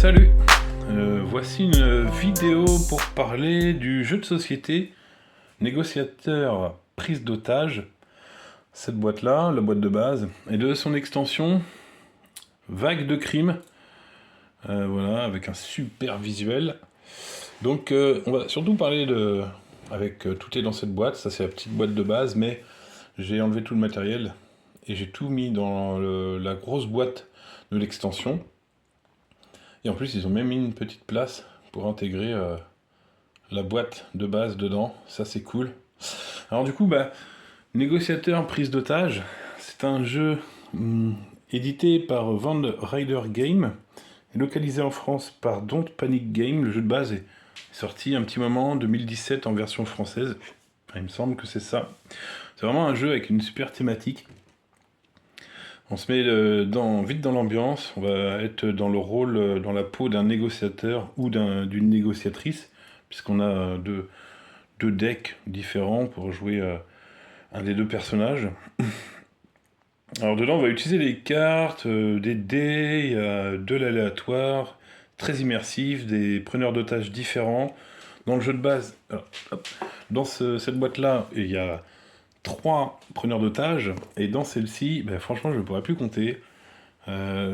Salut, voici une vidéo pour parler du jeu de société négociateur prise d'otage, cette boîte là, la boîte de base, et de son extension Vague de crime, voilà, avec un super visuel. Donc on va surtout parler de... tout est dans cette boîte, ça c'est la petite boîte de base, mais j'ai enlevé tout le matériel et j'ai tout mis dans la grosse boîte de l'extension. Et en plus, ils ont même mis une petite place pour intégrer la boîte de base dedans. Ça, c'est cool. Alors du coup, Négociateur prise d'otage, c'est un jeu édité par Van Ryder Game, et localisé en France par Don't Panic Game. Le jeu de base est sorti un petit moment, en 2017, en version française. Enfin, il me semble que c'est ça. C'est vraiment un jeu avec une super thématique. On se met vite dans l'ambiance, on va être dans le rôle, dans la peau d'un négociateur ou d'une négociatrice, puisqu'on a deux decks différents pour jouer un des deux personnages. Alors dedans, on va utiliser les cartes, des dés, il y a de l'aléatoire, très immersif, des preneurs d'otages différents. Dans le jeu de base, alors, dans cette boîte-là, il y a 3 preneurs d'otages, et dans celle-ci, franchement, je ne pourrais plus compter.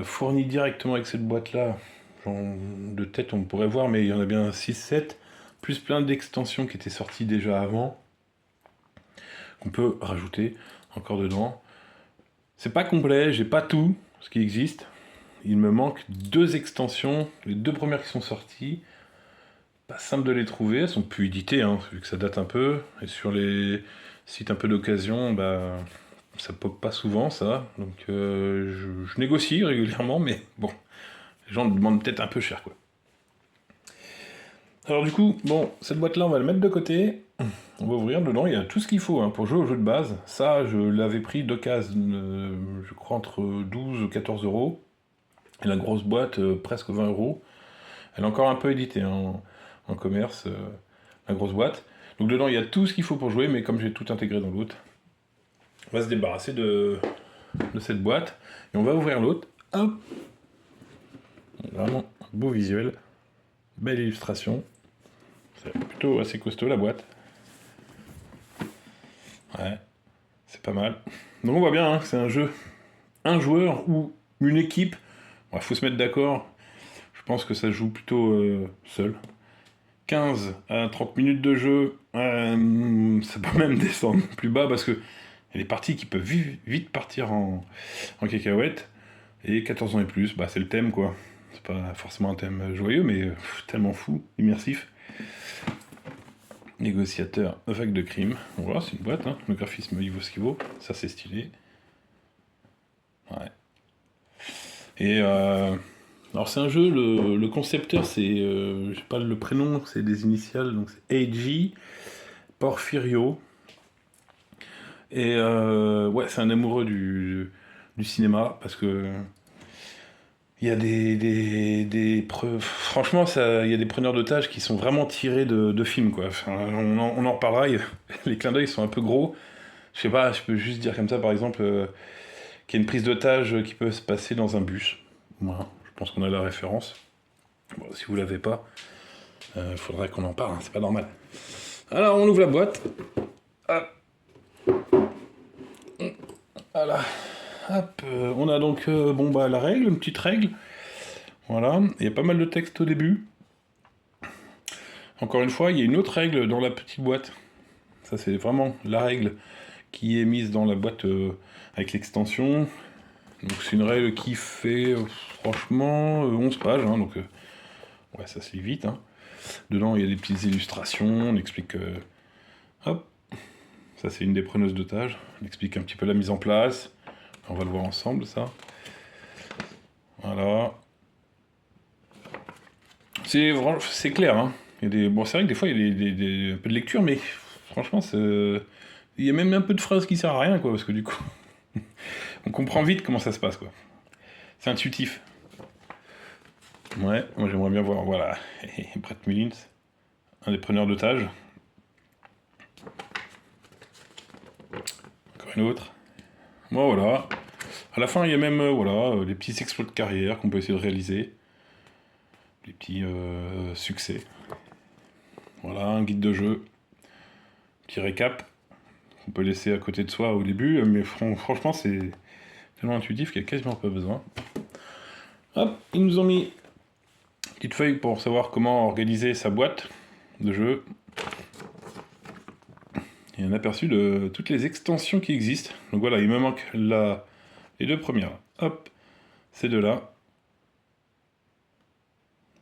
Fourni directement avec cette boîte-là, de tête on pourrait voir, mais il y en a bien 6-7, plus plein d'extensions qui étaient sorties déjà avant, qu'on peut rajouter encore dedans. C'est pas complet, j'ai pas tout ce qui existe. Il me manque 2 extensions, les 2 premières qui sont sorties. Pas simple de les trouver, elles sont plus éditées, hein, vu que ça date un peu. Et sur les sites un peu d'occasion, ça pop pas souvent, ça. Donc je négocie régulièrement, mais bon, les gens me demandent peut-être un peu cher, quoi. Alors du coup, bon, cette boîte-là, on va la mettre de côté. On va ouvrir dedans, il y a tout ce qu'il faut pour jouer au jeu de base. Ça, je l'avais pris d'occasion, je crois entre 12 et 14 euros. Et la grosse boîte, presque 20 euros. Elle est encore un peu éditée en commerce, la grosse boîte. Donc dedans, il y a tout ce qu'il faut pour jouer, mais comme j'ai tout intégré dans l'autre, on va se débarrasser de cette boîte. Et on va ouvrir l'autre. Hop! Vraiment un beau visuel. Belle illustration. C'est plutôt assez costaud la boîte. Ouais, c'est pas mal. Donc on voit bien, c'est un jeu, un joueur ou une équipe. Il faut se mettre d'accord. Je pense que ça joue plutôt seul. 15 à 30 minutes de jeu, ça peut même descendre plus bas parce que il y a des parties qui peuvent vite partir en cacahuète. Et 14 ans et plus, c'est le thème, quoi. C'est pas forcément un thème joyeux, mais tellement fou, immersif. Négociateur, vague de crime. Voilà, c'est une boîte, hein. Le graphisme, il vaut ce qu'il vaut. Ça, c'est stylé. Ouais. Et alors, c'est un jeu, le concepteur, c'est... je sais pas le prénom, c'est des initiales, donc c'est AG Porfirio. Et ouais, c'est un amoureux du cinéma, parce que... Il y a des preuves. Franchement, il y a des preneurs d'otages qui sont vraiment tirés de films, quoi. Enfin, on en reparlera. Les clins d'œil sont un peu gros. Je sais pas, je peux juste dire comme ça, par exemple, qu'il y a une prise d'otage qui peut se passer dans un bus. Voilà, je pense qu'on a la référence. Bon, si vous l'avez pas, faudrait qu'on en parle, hein, c'est pas normal. Alors, on ouvre la boîte. Hop. Voilà. Hop, on a donc la règle, une petite règle. Voilà, il y a pas mal de texte au début. Encore une fois, il y a une autre règle dans la petite boîte. Ça, c'est vraiment la règle qui est mise dans la boîte avec l'extension. Donc, c'est une règle qui fait, franchement, 11 pages. Hein, donc, ouais, ça se lit vite. Hein. Dedans, il y a des petites illustrations. On explique... hop, ça, c'est une des preneuses d'otages. On explique un petit peu la mise en place. On va le voir ensemble, ça. Voilà. C'est clair, hein. Il y a bon, c'est vrai que des fois, il y a un peu de lecture, mais franchement, il y a même un peu de phrases qui servent à rien, quoi, parce que du coup, on comprend vite comment ça se passe, quoi. C'est intuitif. Ouais, moi j'aimerais bien voir, voilà, Brett Mullins, un des preneurs d'otages. Encore une autre. Bon, voilà. À la fin, il y a même, les petits exploits de carrière qu'on peut essayer de réaliser. petit succès. Voilà, un guide de jeu, petit récap. On peut laisser à côté de soi au début, mais franchement c'est tellement intuitif qu'il n'y a quasiment pas besoin. Hop, ils nous ont mis une petite feuille pour savoir comment organiser sa boîte de jeu. Et un aperçu de toutes les extensions qui existent. Donc voilà, il me manque les deux premières. Hop, ces deux-là.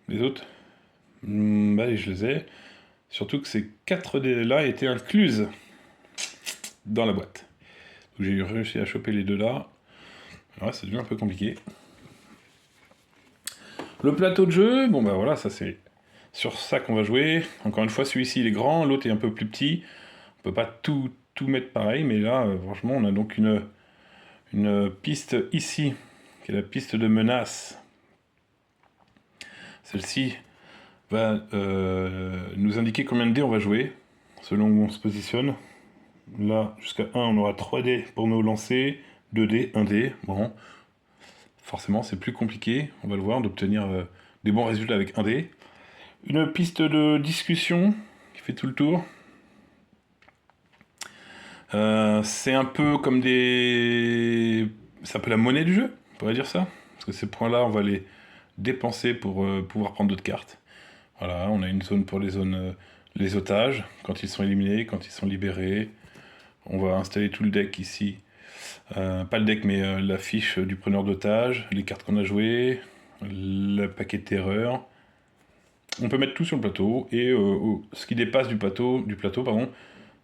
Les autres, allez, je les ai. Surtout que ces 4D-là étaient incluses dans la boîte. Donc j'ai réussi à choper les deux là. Alors là, ça devient un peu compliqué. Le plateau de jeu, bon bah voilà, ça c'est sur ça qu'on va jouer. Encore une fois, celui-ci il est grand, l'autre est un peu plus petit. On peut pas tout mettre pareil, mais là, franchement, on a donc une piste ici, qui est la piste de menace. Celle-ci va nous indiquer combien de dés on va jouer, selon où on se positionne. Là, jusqu'à 1, on aura 3 dés pour nous lancer, 2 dés, 1 dé. Bon, forcément, c'est plus compliqué, on va le voir, d'obtenir des bons résultats avec 1 dé. Une piste de discussion qui fait tout le tour. C'est un peu comme c'est un peu la monnaie du jeu, on pourrait dire ça. Parce que ces points-là, on va les dépenser pour pouvoir prendre d'autres cartes. Voilà, on a une zone pour les otages, quand ils sont éliminés, quand ils sont libérés. On va installer tout le deck ici. Pas le deck, mais la fiche du preneur d'otages, les cartes qu'on a jouées, le paquet de terreur. On peut mettre tout sur le plateau, et ce qui dépasse du plateau, pardon,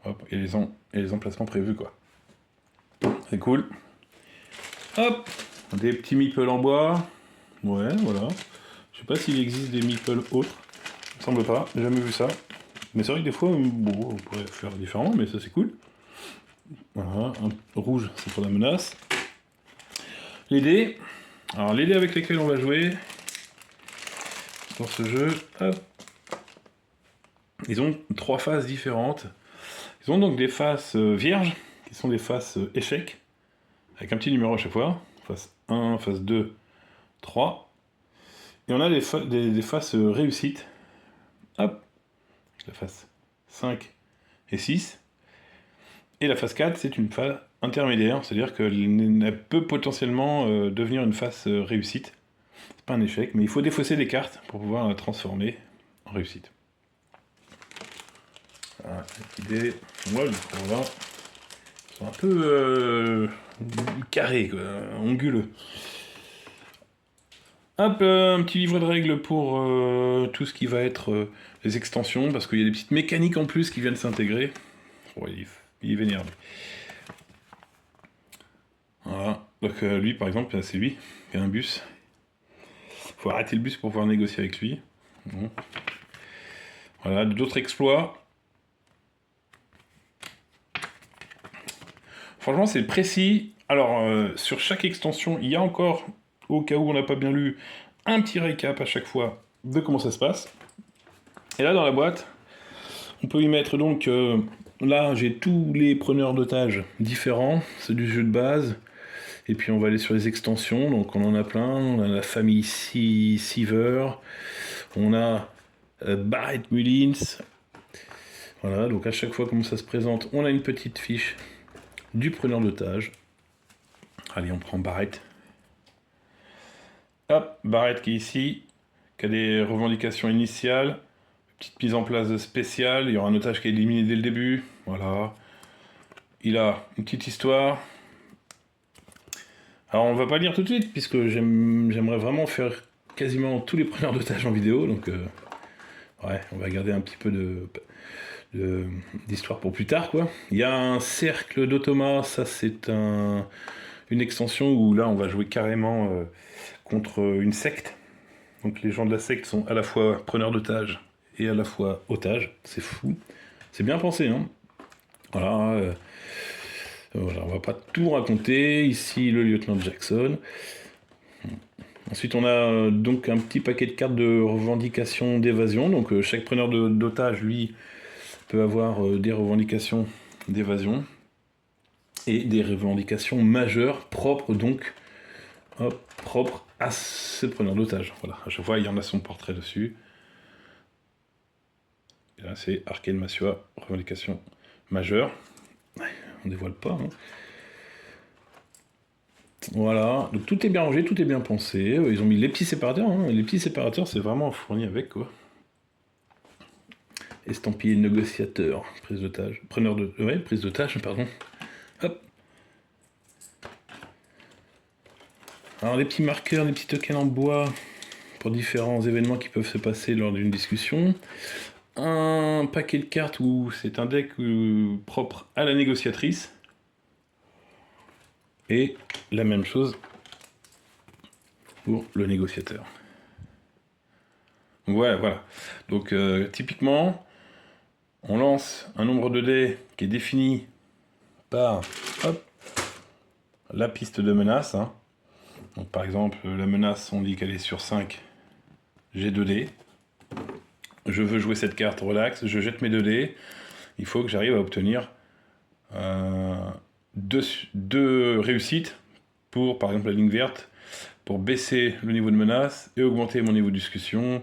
hop, et les emplacements prévus, quoi. C'est cool. Hop, des petits meeples en bois. Ouais, voilà. Je sais pas s'il existe des meeples autres. Il me semble pas, j'ai jamais vu ça. Mais c'est vrai que des fois, bon, on pourrait faire différemment, mais ça c'est cool. Voilà, un rouge, c'est pour la menace. Les dés. Alors les dés avec lesquels on va jouer dans ce jeu, hop. Ils ont 3 faces différentes. Ils ont donc des faces vierges, qui sont des faces échecs, avec un petit numéro à chaque fois. Face 1, face 2, 3. Et on a des faces réussites. Hop, la face 5 et 6. Et la phase 4, c'est une phase intermédiaire, c'est-à-dire qu'elle peut potentiellement devenir une phase réussite. C'est pas un échec, mais il faut défausser des cartes pour pouvoir la transformer en réussite. Voilà, cette idée, moi je trouve là, ils sont un peu carrés, quoi, anguleux. Hop, un petit livret de règles pour tout ce qui va être les extensions, parce qu'il y a des petites mécaniques en plus qui viennent s'intégrer. Oh, il est vénère. Voilà, donc lui par exemple, c'est lui, il y a un bus. Faut arrêter le bus pour pouvoir négocier avec lui. Bon. Voilà, d'autres exploits. Franchement, c'est précis. Alors, sur chaque extension, il y a encore, au cas où on n'a pas bien lu, un petit récap à chaque fois de comment ça se passe. Et là, dans la boîte, on peut y mettre donc... là, j'ai tous les preneurs d'otages différents. C'est du jeu de base. Et puis, on va aller sur les extensions. Donc, on en a plein. On a la famille Siever. On a Barrett Mullins. Voilà, donc à chaque fois, comment ça se présente, on a une petite fiche du preneur d'otage. Allez, on prend Barrett. Hop, Barrett qui est ici, qui a des revendications initiales, petite mise en place spéciale, il y aura un otage qui est éliminé dès le début, voilà. Il a une petite histoire. Alors on va pas lire tout de suite, puisque j'aimerais vraiment faire quasiment tous les preneurs d'otages en vidéo, donc ouais, on va garder un petit peu d'histoire pour plus tard, quoi. Il y a un cercle d'automates, ça c'est une extension où là on va jouer carrément contre une secte. Donc les gens de la secte sont à la fois preneurs d'otages et à la fois otages, c'est fou. C'est bien pensé, hein. Voilà, voilà, on va pas tout raconter. Ici le lieutenant Jackson. Ensuite, on a donc un petit paquet de cartes de revendication d'évasion. Donc chaque preneur d'otage, lui, peut avoir des revendications d'évasion et des revendications majeures propres donc hop, propre à ce preneur d'otage. Voilà, à chaque fois, il y en a son portrait dessus. Et là, c'est Arcane Masua, revendication majeure. On dévoile pas. Hein. Voilà, donc tout est bien rangé, tout est bien pensé. Ils ont mis les petits séparateurs. Hein. Les petits séparateurs, c'est vraiment fourni avec, quoi. Estampillé négociateur, prise d'otage. Preneur de. Ouais, prise d'otage, pardon. Hop. Alors, les petits marqueurs, les petits tokens en bois pour différents événements qui peuvent se passer lors d'une discussion. Un paquet de cartes où c'est un deck propre à la négociatrice. Et la même chose pour le négociateur. Donc voilà. Donc typiquement, on lance un nombre de dés qui est défini par hop, la piste de menace. Hein. Donc par exemple, la menace, on dit qu'elle est sur 5. J'ai 2 dés. Je veux jouer cette carte, relax, je jette mes 2 dés. Il faut que j'arrive à obtenir 2 réussites pour, par exemple, la ligne verte, pour baisser le niveau de menace et augmenter mon niveau de discussion.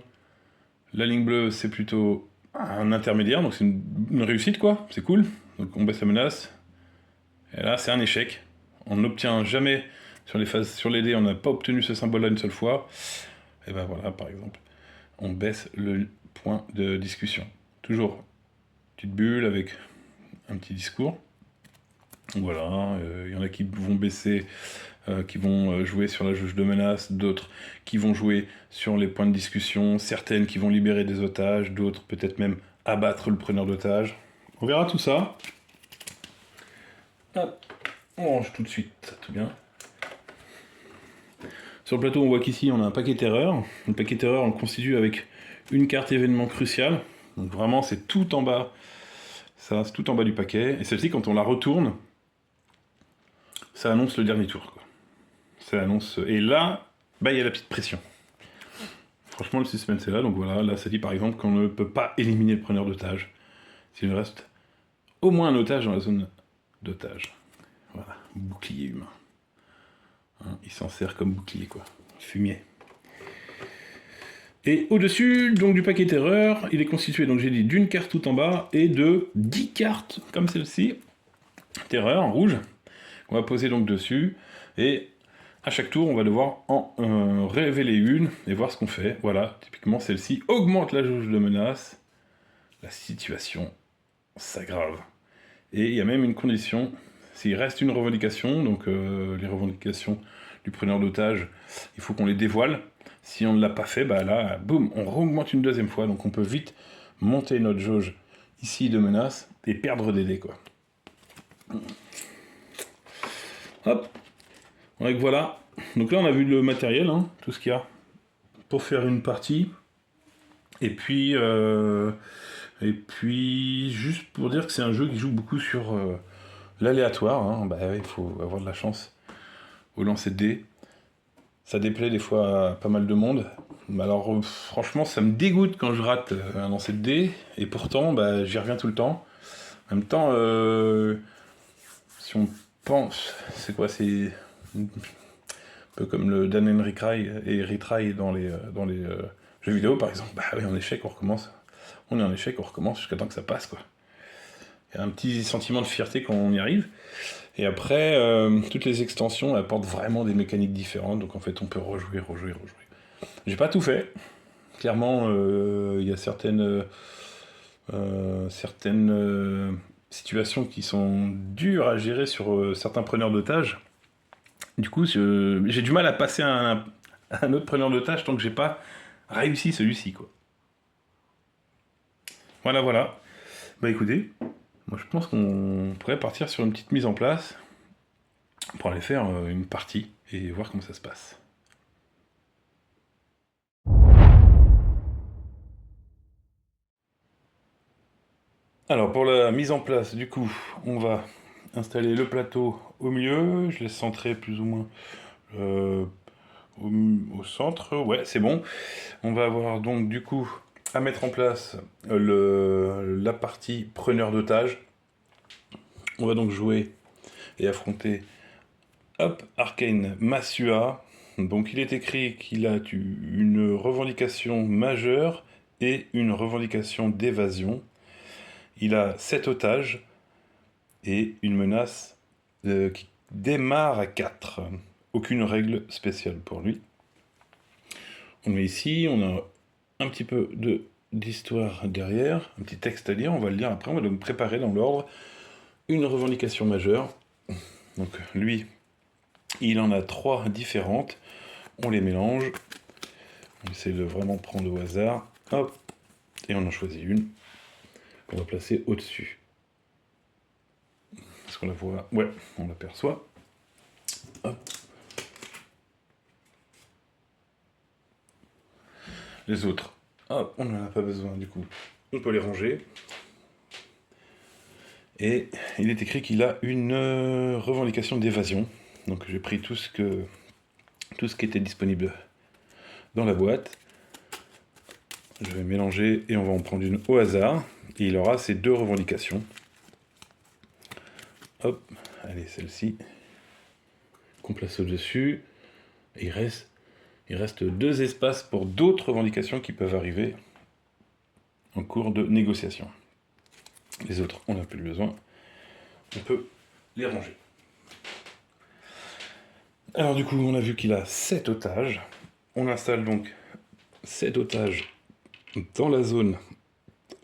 La ligne bleue, c'est plutôt un intermédiaire, donc c'est une réussite, quoi. C'est cool. Donc on baisse la menace. Et là, c'est un échec. On n'obtient jamais sur les phases, sur les dés, on n'a pas obtenu ce symbole-là une seule fois. Et ben voilà, par exemple, on baisse le point de discussion. Toujours petite bulle avec un petit discours. Voilà, il y en a qui vont baisser, qui vont jouer sur la jauge de menace, d'autres qui vont jouer sur les points de discussion, certaines qui vont libérer des otages, d'autres peut-être même abattre le preneur d'otages. On verra tout ça. Hop, on range tout de suite, ça tout bien. Sur le plateau, on voit qu'ici on a un paquet terreur. Le paquet terreur, on le constitue avec une carte événement crucial. Donc vraiment, c'est tout en bas. Ça, c'est tout en bas du paquet. Et celle-ci, quand on la retourne, ça annonce le dernier tour. Quoi. Ça annonce. Et là, bah, il y a la petite pression. Franchement, le suspense est là. Donc voilà, là, ça dit par exemple qu'on ne peut pas éliminer le preneur d'otage. S'il reste au moins un otage dans la zone d'otage. Voilà, bouclier humain. Hein, il s'en sert comme bouclier, quoi. Fumier. Et au-dessus, donc du paquet terreur, il est constitué, donc j'ai dit, d'une carte tout en bas et de 10 cartes, comme celle-ci. Terreur, en rouge. On va poser donc dessus. Et à chaque tour, on va devoir en révéler une et voir ce qu'on fait. Voilà, typiquement celle-ci augmente la jauge de menace. La situation s'aggrave. Et il y a même une condition, s'il reste une revendication, donc les revendications du preneur d'otage, il faut qu'on les dévoile. Si on ne l'a pas fait, bah là, boum, on augmente une deuxième fois, donc on peut vite monter notre jauge ici de menace et perdre des dés, quoi. Hop, donc voilà. Donc là, on a vu le matériel, hein, tout ce qu'il y a pour faire une partie. Et puis juste pour dire que c'est un jeu qui joue beaucoup sur l'aléatoire. Hein. Bah, il faut avoir de la chance au lancer de dés. Ça déplaît des fois à pas mal de monde. Mais alors, franchement, ça me dégoûte quand je rate un lancer de dés. Et pourtant, bah, j'y reviens tout le temps. En même temps, si on pense, c'est quoi? C'est un peu comme le Dan and retry dans les jeux vidéo, par exemple. Bah oui, en échec, on recommence. On est en échec, on recommence jusqu'à temps que ça passe, quoi. Il y a un petit sentiment de fierté quand on y arrive. Et après, toutes les extensions apportent vraiment des mécaniques différentes. Donc en fait, on peut rejouer. J'ai pas tout fait. Clairement, il y a certaines situations qui sont dures à gérer sur certains preneurs d'otages. Du coup, j'ai du mal à passer à un autre preneur d'otages tant que j'ai pas réussi celui-ci, quoi. Voilà. Bah écoutez, moi je pense qu'on pourrait partir sur une petite mise en place pour aller faire une partie et voir comment ça se passe. Alors pour la mise en place, du coup, on va installer le plateau au milieu, je laisse centrer plus ou moins au centre, ouais c'est bon. On va avoir donc du coup à mettre en place la partie preneur d'otage. On va donc jouer et affronter hop, Arcane Masua. Donc il est écrit qu'il a une revendication majeure et une revendication d'évasion. Il a 7 otages et une menace qui démarre à 4. Aucune règle spéciale pour lui. On est ici, on a un petit peu d'histoire derrière, un petit texte à lire, on va le lire après, on va donc préparer dans l'ordre une revendication majeure. Donc lui, il en a 3 différentes, on les mélange, on essaie de vraiment prendre au hasard, hop, et on en choisit une qu'on va placer au-dessus. Est-ce qu'on la voit? Ouais, on l'aperçoit. Hop. Les autres, hop, on n'en a pas besoin du coup. On peut les ranger. Et il est écrit qu'il a une revendication d'évasion. Donc j'ai pris tout ce qui était disponible dans la boîte. Je vais mélanger et on va en prendre une au hasard. Et il aura ces 2 revendications. Hop, allez, celle-ci. Qu'on place au-dessus. Et il reste 2 espaces pour d'autres revendications qui peuvent arriver en cours de négociation. Les autres, on n'a plus besoin. On peut les ranger. Alors du coup, on a vu qu'il a 7 otages. On installe donc 7 otages dans la zone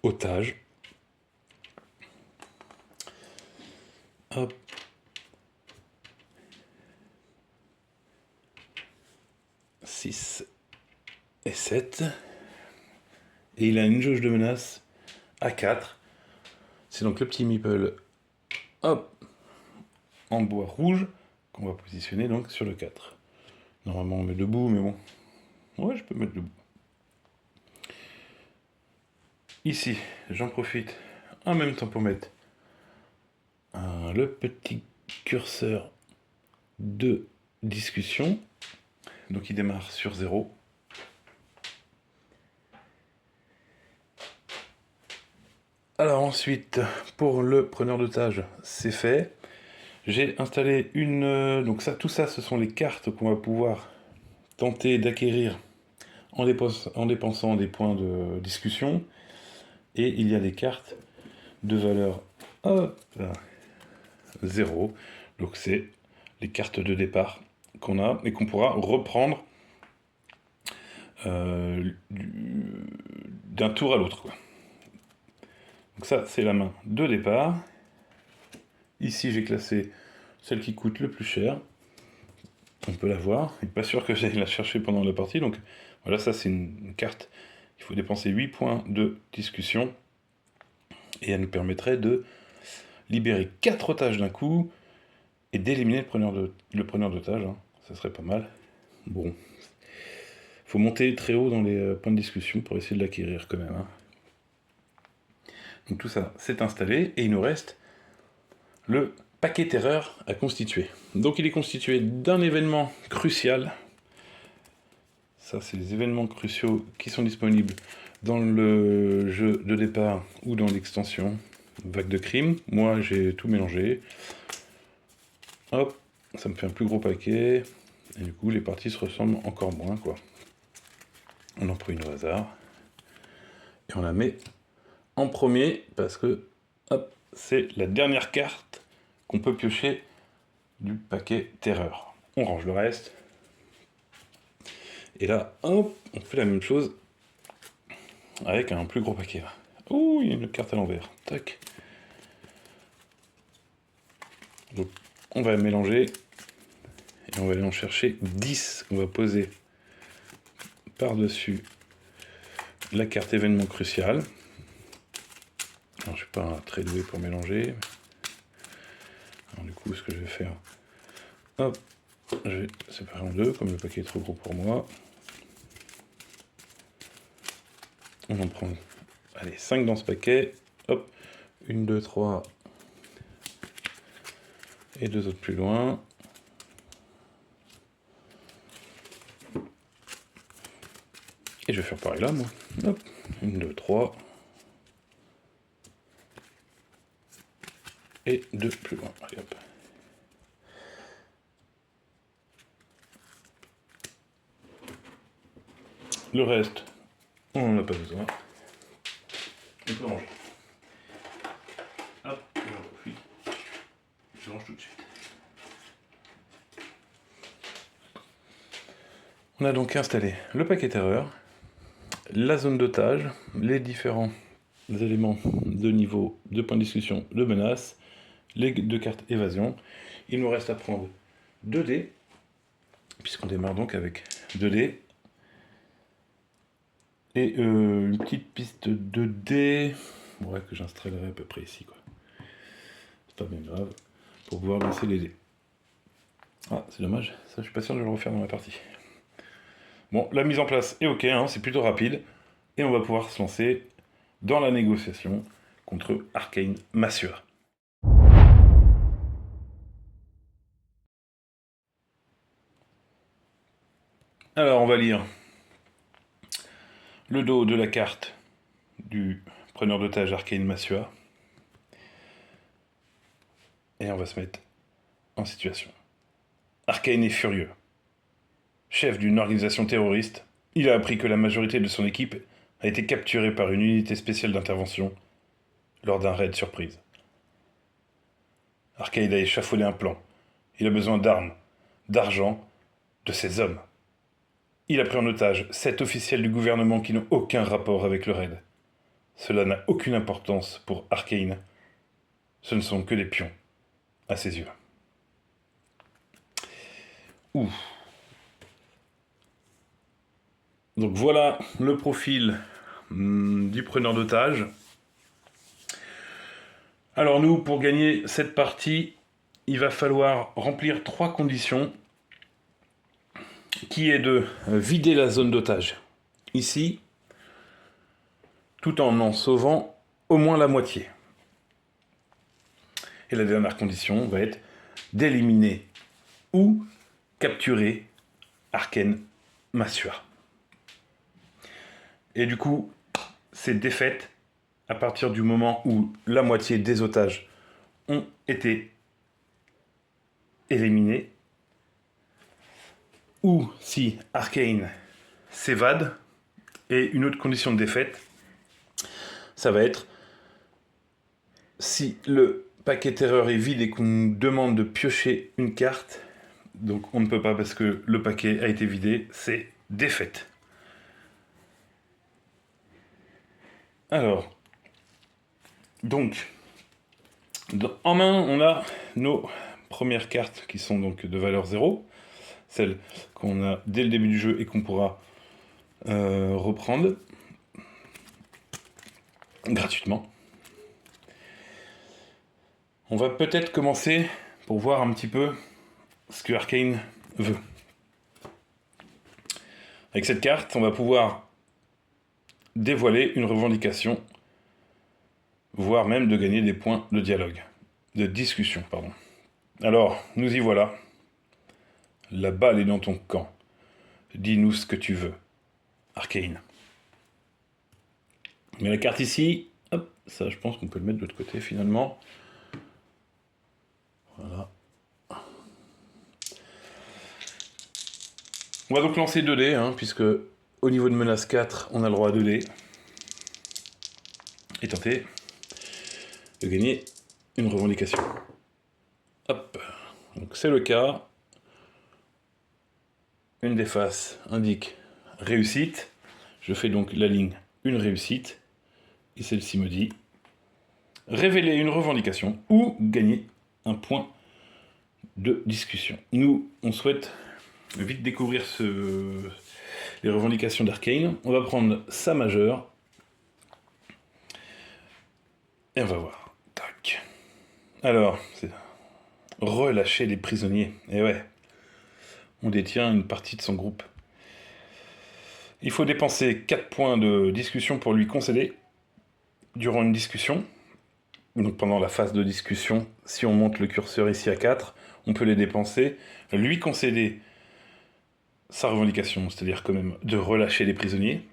otage. Hop. « 6 et 7. Et il a une jauge de menace à 4. C'est donc le petit meeple, hop, en bois rouge, qu'on va positionner donc sur le 4. Normalement on met debout, mais bon. Ouais, je peux mettre debout. Ici, j'en profite en même temps pour mettre le petit curseur de discussion. Donc il démarre sur 0. Alors ensuite, pour le preneur d'otage, c'est fait. J'ai installé donc tout ça, ce sont les cartes qu'on va pouvoir tenter d'acquérir en dépensant des points de discussion. Et il y a des cartes de valeur 0. Donc c'est les cartes de départ qu'on a et qu'on pourra reprendre d'un tour à l'autre. Donc ça, c'est la main de départ. Ici, j'ai classé celle qui coûte le plus cher. On peut la voir. Il n'est pas sûr que j'aille la chercher pendant la partie. Donc voilà, ça c'est une carte. Il faut dépenser 8 points de discussion. Et elle nous permettrait de libérer 4 otages d'un coup et d'éliminer le preneur d'otage. Hein. Ça serait pas mal. Bon. Il faut monter très haut dans les points de discussion pour essayer de l'acquérir quand même. Hein. Donc tout ça, c'est installé. Et il nous reste le paquet terreur à constituer. Donc il est constitué d'un événement crucial. Ça, c'est les événements cruciaux qui sont disponibles dans le jeu de départ ou dans l'extension Vague de crime. Moi, j'ai tout mélangé. Hop, ça me fait un plus gros paquet. Et du coup, les parties se ressemblent encore moins, quoi. On en prend une au hasard. Et on la met en premier parce que, hop, c'est la dernière carte qu'on peut piocher du paquet terreur. On range le reste. Et là, hop, on fait la même chose avec un plus gros paquet. Ouh, il y a une carte à l'envers. Tac. Donc, on va mélanger et on va aller en chercher 10 qu'on va poser par-dessus la carte événement crucial. Alors, je ne suis pas très doué pour mélanger. Alors, du coup, ce que je vais faire, hop, je vais séparer en deux, comme le paquet est trop gros pour moi. On en prend, allez, 5 dans ce paquet. Hop, 1, 2, 3. Et 2 autres plus loin. Et je vais faire pareil là, moi. Hop, 1, 2, 3. Et 2 plus loin. Allez, hop. Le reste, on n'en a pas besoin. On peut ranger. Hop, j'en profite. Je range tout de suite. On a donc installé le paquet terreur, la zone d'otage, les différents éléments de niveau, de point de discussion, de menace, les deux cartes évasion. Il nous reste à prendre 2 dés, puisqu'on démarre donc avec 2 dés. Et une petite piste de dés, ouais, que j'installerai à peu près ici, quoi. C'est pas bien grave, pour pouvoir lancer les dés. Ah, c'est dommage, ça je suis pas sûr de le refaire dans la partie. Bon, la mise en place est ok, hein, c'est plutôt rapide, et on va pouvoir se lancer dans la négociation contre Arcane Massua. Alors, on va lire le dos de la carte du preneur d'otage Arcane Massua. Et on va se mettre en situation. Arcane est furieux. Chef d'une organisation terroriste, il a appris que la majorité de son équipe a été capturée par une unité spéciale d'intervention lors d'un raid surprise. Arcane a échafaudé un plan. Il a besoin d'armes, d'argent, de ses hommes. Il a pris en otage 7 officiels du gouvernement qui n'ont aucun rapport avec le raid. Cela n'a aucune importance pour Arcane. Ce ne sont que des pions, à ses yeux. Ouh. Donc voilà le profil du preneur d'otage. Alors nous, pour gagner cette partie, il va falloir remplir 3 conditions, qui est de vider la zone d'otage ici, tout en sauvant au moins la moitié. Et la dernière condition va être d'éliminer ou capturer Arcane Massua. Et du coup, c'est défaite à partir du moment où la moitié des otages ont été éliminés, ou si Arcane s'évade. Et une autre condition de défaite, ça va être si le paquet terreur est vide et qu'on nous demande de piocher une carte, donc on ne peut pas parce que le paquet a été vidé, c'est défaite. Alors, donc, en main, on a nos premières cartes qui sont donc de valeur 0, celles qu'on a dès le début du jeu et qu'on pourra reprendre gratuitement. On va peut-être commencer pour voir un petit peu ce que Arcane veut. Avec cette carte, on va pouvoir dévoiler une revendication, voire même de gagner des points de dialogue, de discussion, pardon. Alors, nous y voilà. La balle est dans ton camp. Dis-nous ce que tu veux. Arcane. Mais la carte ici, hop, ça je pense qu'on peut le mettre de l'autre côté finalement. Voilà. On va donc lancer 2 dés, hein, puisque au niveau de menace 4, on a le droit à 2 dés. Et tenter de gagner une revendication. Hop, donc c'est le cas. Une des faces indique réussite. Je fais donc la ligne une réussite. Et celle-ci me dit révéler une revendication ou gagner un point de discussion. Nous, on souhaite vite découvrir les revendications d'Arcane. On va prendre sa majeure. Et on va voir. Tac. Alors, c'est relâcher les prisonniers. Et ouais, on détient une partie de son groupe. Il faut dépenser 4 points de discussion pour lui concéder durant une discussion. Donc pendant la phase de discussion, si on monte le curseur ici à 4, on peut les dépenser, lui concéder sa revendication, c'est-à-dire quand même de relâcher les prisonniers.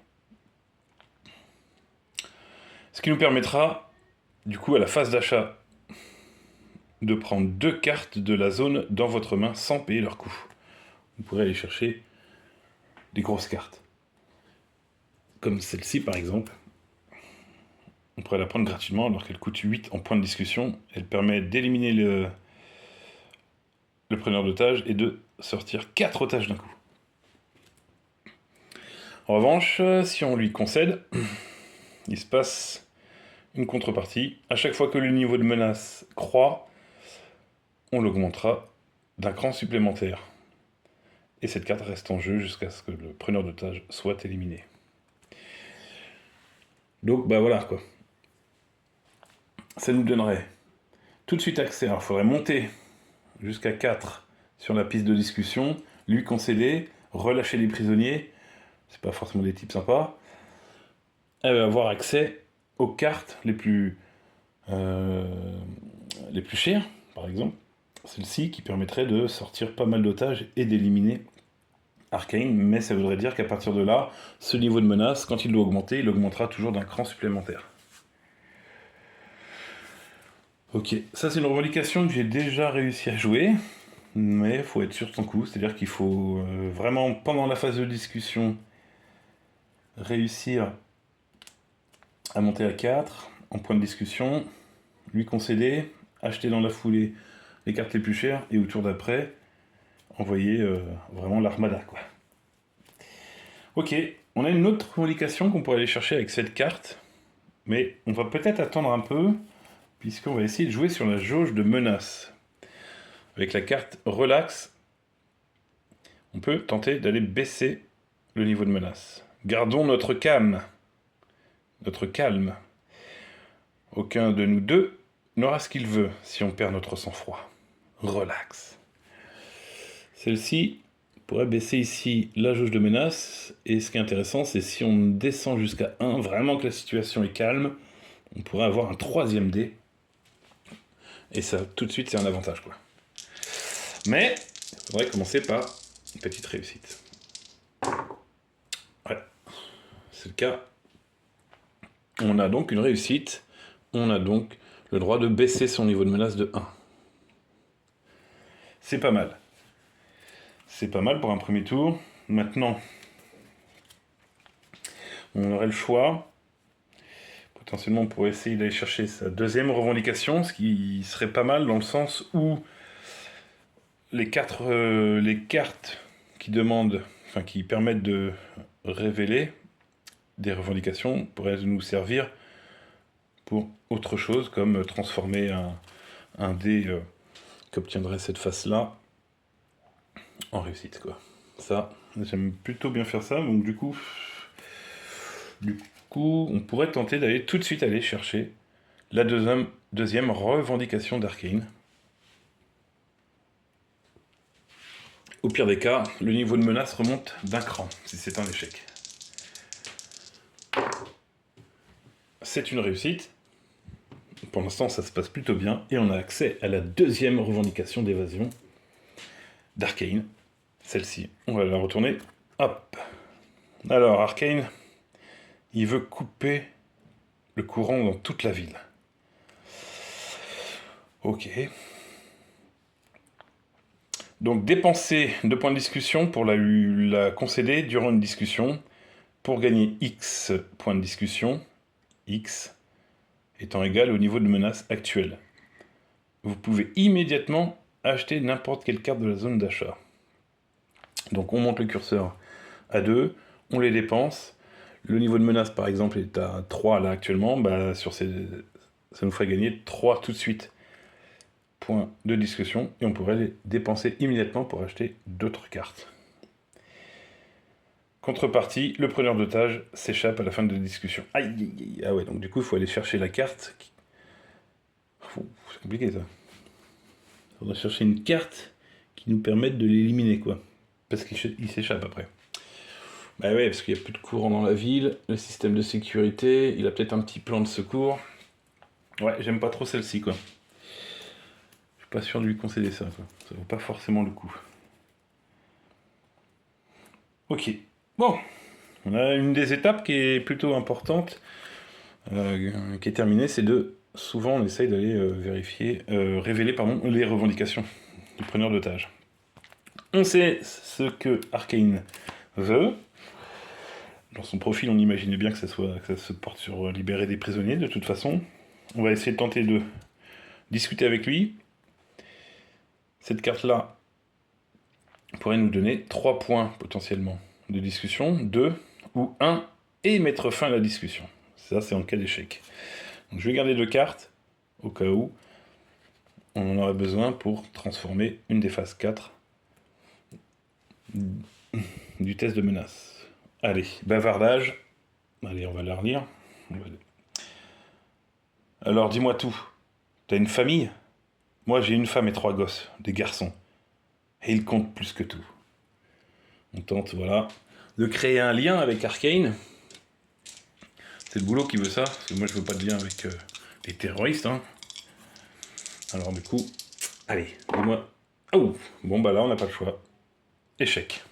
Ce qui nous permettra, du coup, à la phase d'achat, de prendre 2 cartes de la zone dans votre main sans payer leur coût. Vous pourrez aller chercher des grosses cartes. comme celle-ci par exemple. On pourrait la prendre gratuitement alors qu'elle coûte 8 en point de discussion. Elle permet d'éliminer le preneur d'otage et de sortir 4 otages d'un coup. En revanche, si on lui concède, il se passe une contrepartie. À chaque fois que le niveau de menace croît, on l'augmentera d'un cran supplémentaire. Et cette carte reste en jeu jusqu'à ce que le preneur d'otage soit éliminé. Donc bah voilà quoi. Ça nous donnerait tout de suite accès. Alors il faudrait monter jusqu'à 4 sur la piste de discussion, lui concéder, relâcher les prisonniers, c'est pas forcément des types sympas, et avoir accès aux cartes les plus chères, par exemple, celle-ci qui permettrait de sortir pas mal d'otages et d'éliminer Arcane, mais ça voudrait dire qu'à partir de là, ce niveau de menace, quand il doit augmenter, il augmentera toujours d'un cran supplémentaire. Ok, ça c'est une revendication que j'ai déjà réussi à jouer, mais il faut être sûr de son coup, c'est-à-dire qu'il faut vraiment, pendant la phase de discussion, réussir à monter à 4 en point de discussion, lui concéder, acheter dans la foulée les cartes les plus chères, et au tour d'après, envoyer vraiment l'armada, quoi. Ok, on a une autre revendication qu'on pourrait aller chercher avec cette carte, mais on va peut-être attendre un peu, puisqu'on va essayer de jouer sur la jauge de menace. Avec la carte Relax, on peut tenter d'aller baisser le niveau de menace. Gardons notre calme. Notre calme. Aucun de nous deux n'aura ce qu'il veut si on perd notre sang-froid. Relax. Celle-ci pourrait baisser ici la jauge de menace, et ce qui est intéressant, c'est si on descend jusqu'à 1, vraiment que la situation est calme, on pourrait avoir un 3e dé. Et ça, tout de suite, c'est un avantage, quoi. Mais, il faudrait commencer par une petite réussite. Voilà. C'est le cas. On a donc une réussite. On a donc le droit de baisser son niveau de menace de 1. C'est pas mal. C'est pas mal pour un premier tour. Maintenant, on aurait le choix. Potentiellement, pour essayer d'aller chercher sa deuxième revendication, ce qui serait pas mal dans le sens où les cartes qui demandent, enfin qui permettent de révéler des revendications pourraient nous servir pour autre chose, comme transformer un dé qu'obtiendrait cette face-là en réussite, quoi. Ça, j'aime plutôt bien faire ça, donc du coup, on pourrait tenter d'aller tout de suite aller chercher la deuxième revendication d'Arcane. Au pire des cas, le niveau de menace remonte d'un cran, si c'est un échec. C'est une réussite. Pour l'instant, ça se passe plutôt bien, et on a accès à la deuxième revendication d'évasion d'Arcane. Celle-ci, on va la retourner. Hop. Alors, Arcane, il veut couper le courant dans toute la ville. Ok. Donc dépenser 2 points de discussion pour la concéder durant une discussion pour gagner X points de discussion, X étant égal au niveau de menace actuel. Vous pouvez immédiatement acheter n'importe quelle carte de la zone d'achat. Donc on monte le curseur à 2, on les dépense. Le niveau de menace par exemple est à 3 là actuellement, bah, ça nous ferait gagner 3 tout de suite points de discussion, et on pourrait les dépenser immédiatement pour acheter d'autres cartes. Contrepartie, le preneur d'otage s'échappe à la fin de la discussion. Aïe, aïe, aïe. Ah ouais, donc du coup il faut aller chercher la carte. C'est compliqué ça. Il faudrait chercher une carte qui nous permette de l'éliminer, quoi. Parce qu'il s'échappe après. Bah ouais, parce qu'il n'y a plus de courant dans la ville, le système de sécurité, il a peut-être un petit plan de secours. Ouais, j'aime pas trop celle-ci, quoi. Pas sûr de lui concéder ça, quoi. Ça vaut pas forcément le coup. Ok. Bon. On a une des étapes qui est plutôt importante, qui est terminée, c'est souvent on essaye d'aller révéler les revendications du preneur d'otage. On sait ce que Arcane veut. Dans son profil, on imaginait bien que ça se porte sur libérer des prisonniers, de toute façon. On va essayer de tenter de discuter avec lui. Cette carte-là pourrait nous donner 3 points potentiellement de discussion, 2 ou 1, et mettre fin à la discussion. Ça, c'est en cas d'échec. Donc, je vais garder 2 cartes, au cas où on en aurait besoin pour transformer une des phases 4 du test de menace. Allez, bavardage. Allez, on va la relire. Alors, dis-moi tout. T'as une famille? Moi, j'ai une femme et 3 gosses, des garçons. Et ils comptent plus que tout. On tente, voilà, de créer un lien avec Arcane. C'est le boulot qui veut ça, parce que moi, je veux pas de lien avec les terroristes. Hein. Alors, du coup, allez, dis-moi. Oh, bon, bah là, on n'a pas le choix. Échec.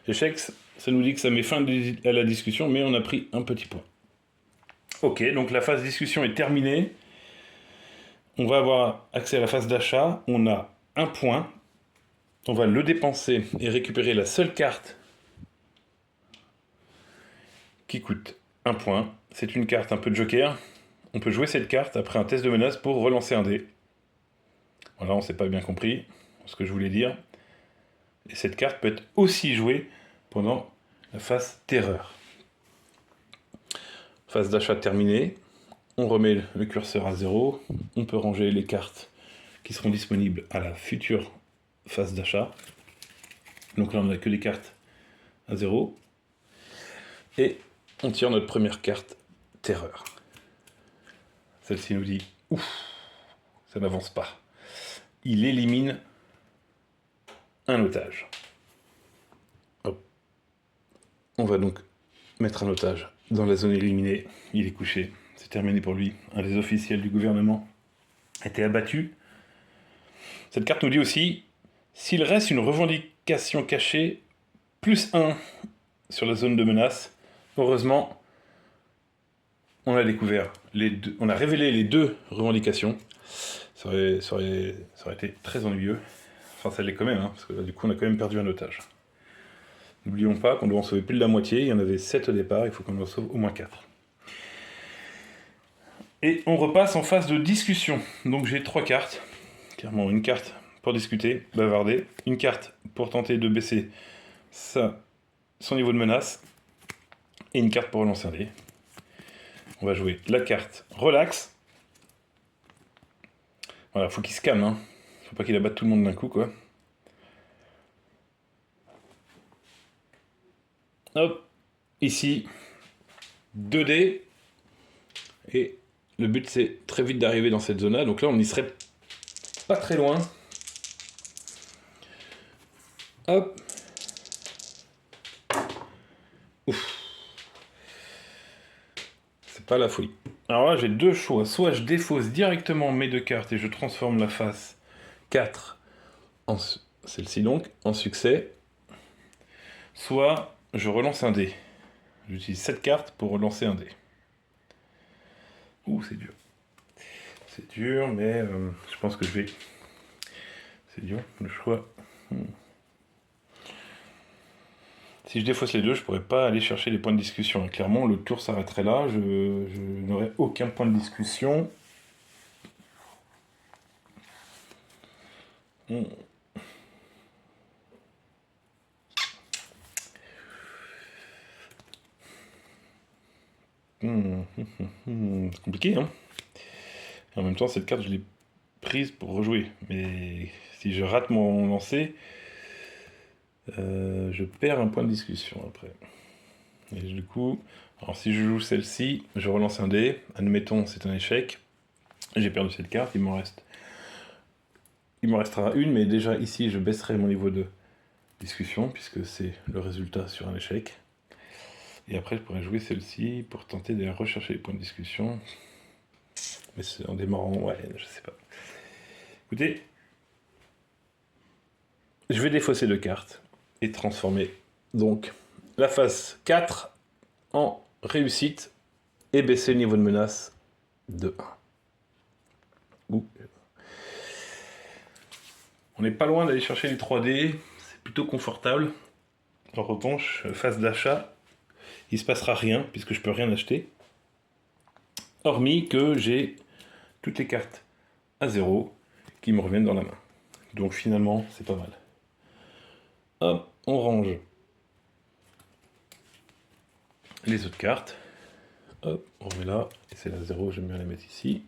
Échec, ça nous dit que ça met fin à la discussion, mais on a pris un petit point. Ok, donc la phase discussion est terminée. On va avoir accès à la phase d'achat. On a un point. On va le dépenser et récupérer la seule carte qui coûte un point. C'est une carte un peu de joker. On peut jouer cette carte après un test de menace pour relancer un dé. Voilà, on ne s'est pas bien compris ce que je voulais dire. Et cette carte peut être aussi jouée pendant la phase terreur. Phase d'achat terminée. On remet le curseur à 0. On peut ranger les cartes qui seront disponibles à la future phase d'achat. Donc là, on n'a que des cartes à 0. Et on tire notre première carte terreur. Celle-ci nous dit « Ouf, ça n'avance pas ». Il élimine un otage. Hop. On va donc mettre un otage dans la zone éliminée. Il est couché. C'est terminé pour lui. Un des officiels du gouvernement a été abattu. Cette carte nous dit aussi « S'il reste une revendication cachée, plus 1 sur la zone de menace. » Heureusement, on a découvert on a révélé les 2 revendications. Ça aurait été très ennuyeux. Enfin, ça l'est quand même, hein, parce que là, du coup, on a quand même perdu un otage. N'oublions pas qu'on doit en sauver plus de la moitié. Il y en avait 7 au départ, il faut qu'on en sauve au moins 4. Et on repasse en phase de discussion. Donc j'ai 3 cartes. Clairement, une carte pour discuter, bavarder. Une carte pour tenter de baisser son niveau de menace. Et une carte pour relancer un dé. On va jouer la carte relax. Voilà, faut qu'il se calme, hein. Faut pas qu'il abatte tout le monde d'un coup, quoi. Hop, ici, 2 dés. Et le but, c'est très vite d'arriver dans cette zone-là. Donc là, on n'y serait pas très loin. Hop. Ouf. C'est pas la folie. Alors là, j'ai 2 choix. Soit je défausse directement mes 2 cartes et je transforme la face 4 en celle-ci donc, en succès. Soit je relance un dé. J'utilise cette carte pour relancer un dé. Ouh, c'est dur. C'est dur, mais je pense que je vais... C'est dur, le choix. Si je défausse les 2, je pourrais pas aller chercher les points de discussion. Clairement, le tour s'arrêterait là. Je n'aurais aucun point de discussion. C'est compliqué, hein. Et en même temps, cette carte, je l'ai prise pour rejouer. Mais si je rate mon lancer, je perds un point de discussion après. Et du coup, alors si je joue celle-ci, je relance un dé. Admettons, c'est un échec. J'ai perdu cette carte, il m'en restera une, mais déjà ici, je baisserai mon niveau de discussion, puisque c'est le résultat sur un échec. Et après, je pourrais jouer celle-ci pour tenter de rechercher les points de discussion. Mais c'est en démarrant, ouais, je sais pas. Écoutez, je vais défausser 2 cartes et transformer donc la phase 4 en réussite et baisser le niveau de menace de 1. Ouh. On n'est pas loin d'aller chercher les 3D, c'est plutôt confortable. En revanche, phase d'achat, il se passera rien, puisque je peux rien acheter. Hormis que j'ai toutes les cartes à 0 qui me reviennent dans la main. Donc finalement, c'est pas mal. Hop, on range les autres cartes. Hop, on remet là. Et c'est la 0, j'aime bien les mettre ici.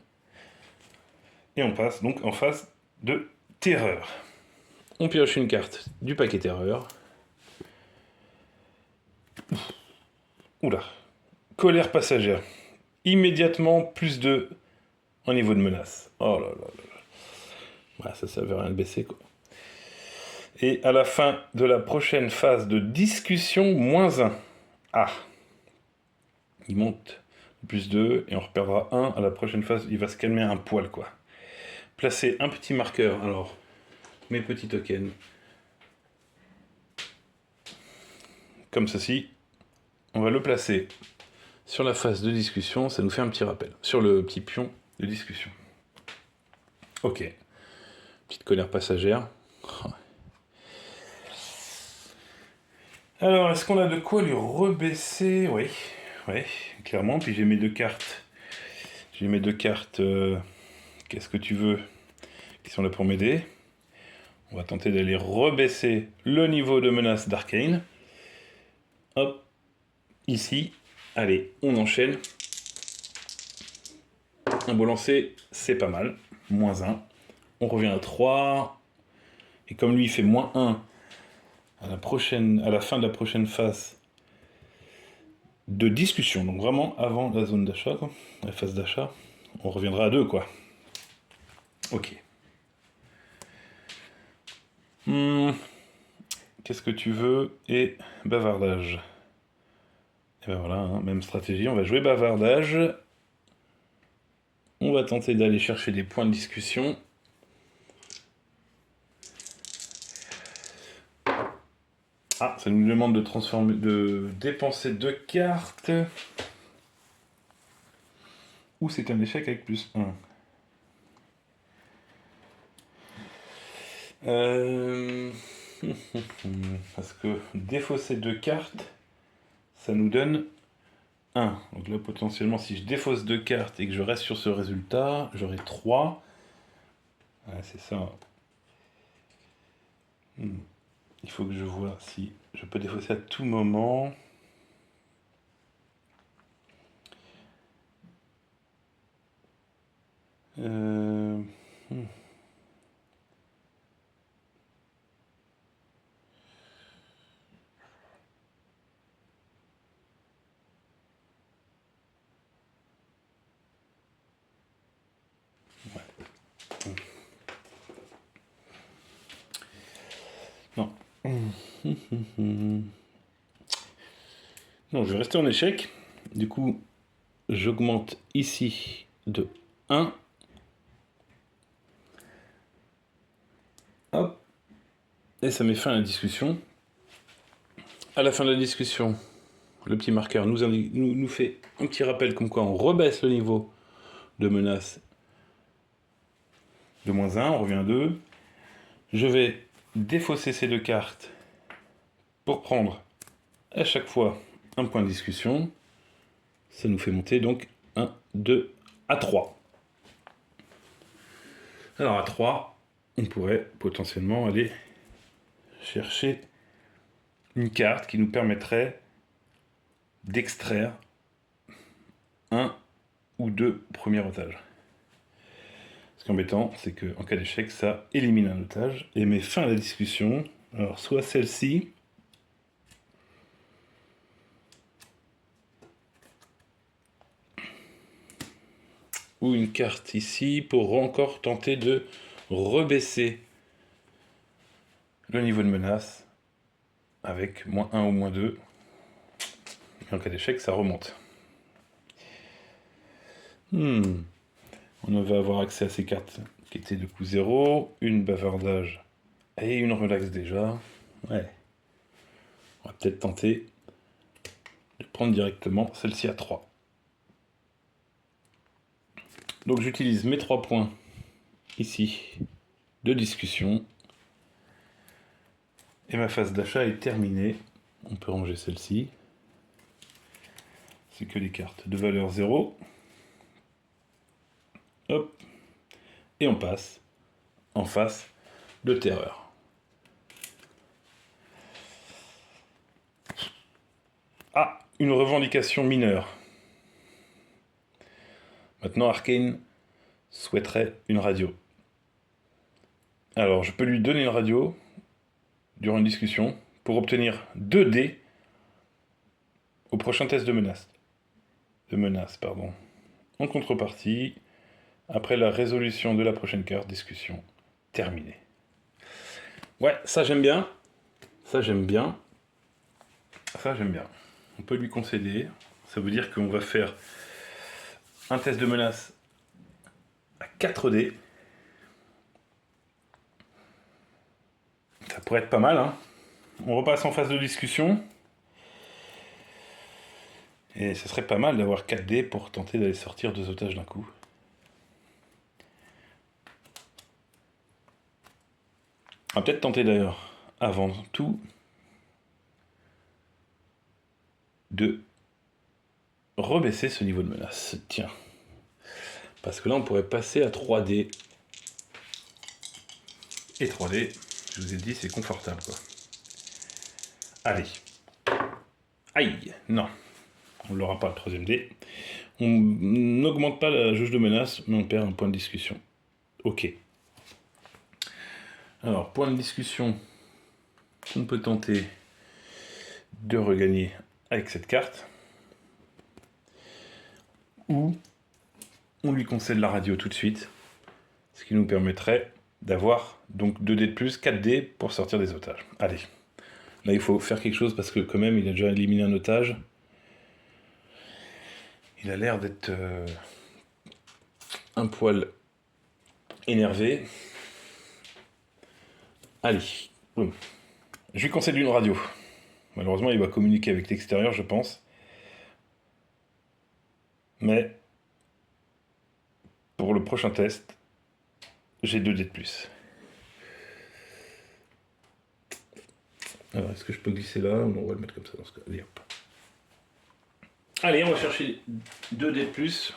Et on passe donc en phase de terreur. On pioche une carte du paquet terreur. Oula. Colère passagère. Immédiatement, plus 2 en niveau de menace. Oh là là là là. Voilà, ça veut rien de baisser, quoi. Et à la fin de la prochaine phase de discussion, moins 1. Ah. Il monte plus 2 et on reperdra 1 à la prochaine phase. Il va se calmer un poil, quoi. Placer un petit marqueur. Alors, mes petits tokens. Comme ceci. On va le placer sur la phase de discussion. Ça nous fait un petit rappel. Sur le petit pion de discussion. Ok. Petite colère passagère. Alors, est-ce qu'on a de quoi lui rebaisser? Oui, clairement. Puis j'ai mes deux cartes. J'ai mes deux cartes. Qu'est-ce que tu veux? Qui sont là pour m'aider. On va tenter d'aller rebaisser le niveau de menace d'Arcane. Hop. Ici. Allez, on enchaîne. Un beau lancer, c'est pas mal. Moins 1. On revient à 3. Et comme lui, il fait moins 1 à la fin de la prochaine phase de discussion, donc vraiment avant la zone d'achat, la phase d'achat, on reviendra à 2, quoi. Ok. Qu'est-ce que tu veux? Et bavardage. Et ben voilà, hein, même stratégie, on va jouer bavardage. On va tenter d'aller chercher des points de discussion. Ah, ça nous demande de dépenser 2 cartes. Ou c'est un échec avec plus 1. Parce que défausser 2 cartes, ça nous donne 1. Donc là, potentiellement, si je défausse 2 cartes et que je reste sur ce résultat, j'aurai 3. Ouais, c'est ça. Il faut que je vois si je peux défausser à tout moment. Non. Non, je vais rester en échec. Du coup, j'augmente ici de 1. Hop. Et ça met fin à la discussion. À la fin de la discussion, le petit marqueur nous fait un petit rappel comme quoi on rebaisse le niveau de menace de moins 1, on revient à 2. Je vais défausser ces 2 cartes pour prendre à chaque fois un point de discussion. Ça nous fait monter donc 1, 2, à 3. Alors à 3, on pourrait potentiellement aller chercher une carte qui nous permettrait d'extraire 1 ou 2 premiers otages. Ce qui est embêtant, c'est qu'en cas d'échec, ça élimine un otage et met fin à la discussion. Alors soit celle-ci, ou une carte ici pour encore tenter de rebaisser le niveau de menace avec moins 1 ou moins 2. Et en cas d'échec, ça remonte. On va avoir accès à ces cartes qui étaient de coup 0, une bavardage et une relax déjà. Ouais. On va peut-être tenter de prendre directement celle-ci à 3. Donc j'utilise mes 3 points ici de discussion. Et ma phase d'achat est terminée. On peut ranger celle-ci. c'est que les cartes de valeur 0. Hop. Et on passe en phase de terreur. Ah, une revendication mineure. Maintenant, Arcane souhaiterait une radio. Alors, je peux lui donner une radio durant une discussion pour obtenir 2 dés au prochain test de menace. En contrepartie, après la résolution de la prochaine carte, discussion terminée. Ouais, ça j'aime bien. Ça j'aime bien. On peut lui concéder. Ça veut dire qu'on va faire un test de menace à 4 dés. Ça pourrait être pas mal, hein. On repasse en phase de discussion. Et ce serait pas mal d'avoir 4 dés pour tenter d'aller sortir 2 otages d'un coup. On va peut-être tenter d'ailleurs, avant tout, de rebaisser ce niveau de menace. Tiens. Parce que là, on pourrait passer à 3D. Et 3D, je vous ai dit, c'est confortable, quoi. Allez. Aïe, non. On ne l'aura pas, le 3ème dé. On n'augmente pas la jauge de menace, mais on perd un point de discussion. Ok. Alors, point de discussion, on peut tenter de regagner avec cette carte. Ou on lui concède la radio tout de suite, ce qui nous permettrait d'avoir donc 2 dés de plus, 4 dés pour sortir des otages. Allez, là il faut faire quelque chose parce que quand même il a déjà éliminé un otage. Il a l'air d'être un poil énervé. Allez, boum. Je lui concède une radio. Malheureusement il va communiquer avec l'extérieur je pense. Mais pour le prochain test, j'ai 2 dés de plus. Alors, est-ce que je peux glisser là? On va le mettre comme ça dans ce cas. Allez, hop. Allez, on va chercher 2 dés de plus.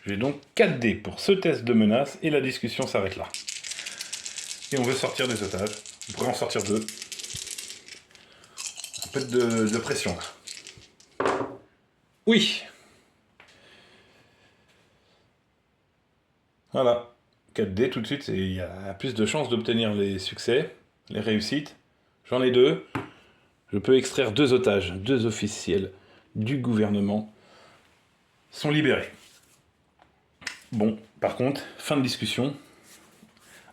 J'ai donc 4 dés pour ce test de menace et la discussion s'arrête là. Et on veut sortir des otages. On pourrait en sortir 2. Un peu de pression là. Oui. Voilà. 4 dés tout de suite, il y a plus de chances d'obtenir les succès, les réussites. J'en ai 2. Je peux extraire 2 otages, 2 officiels du gouvernement sont libérés. Bon, par contre, fin de discussion.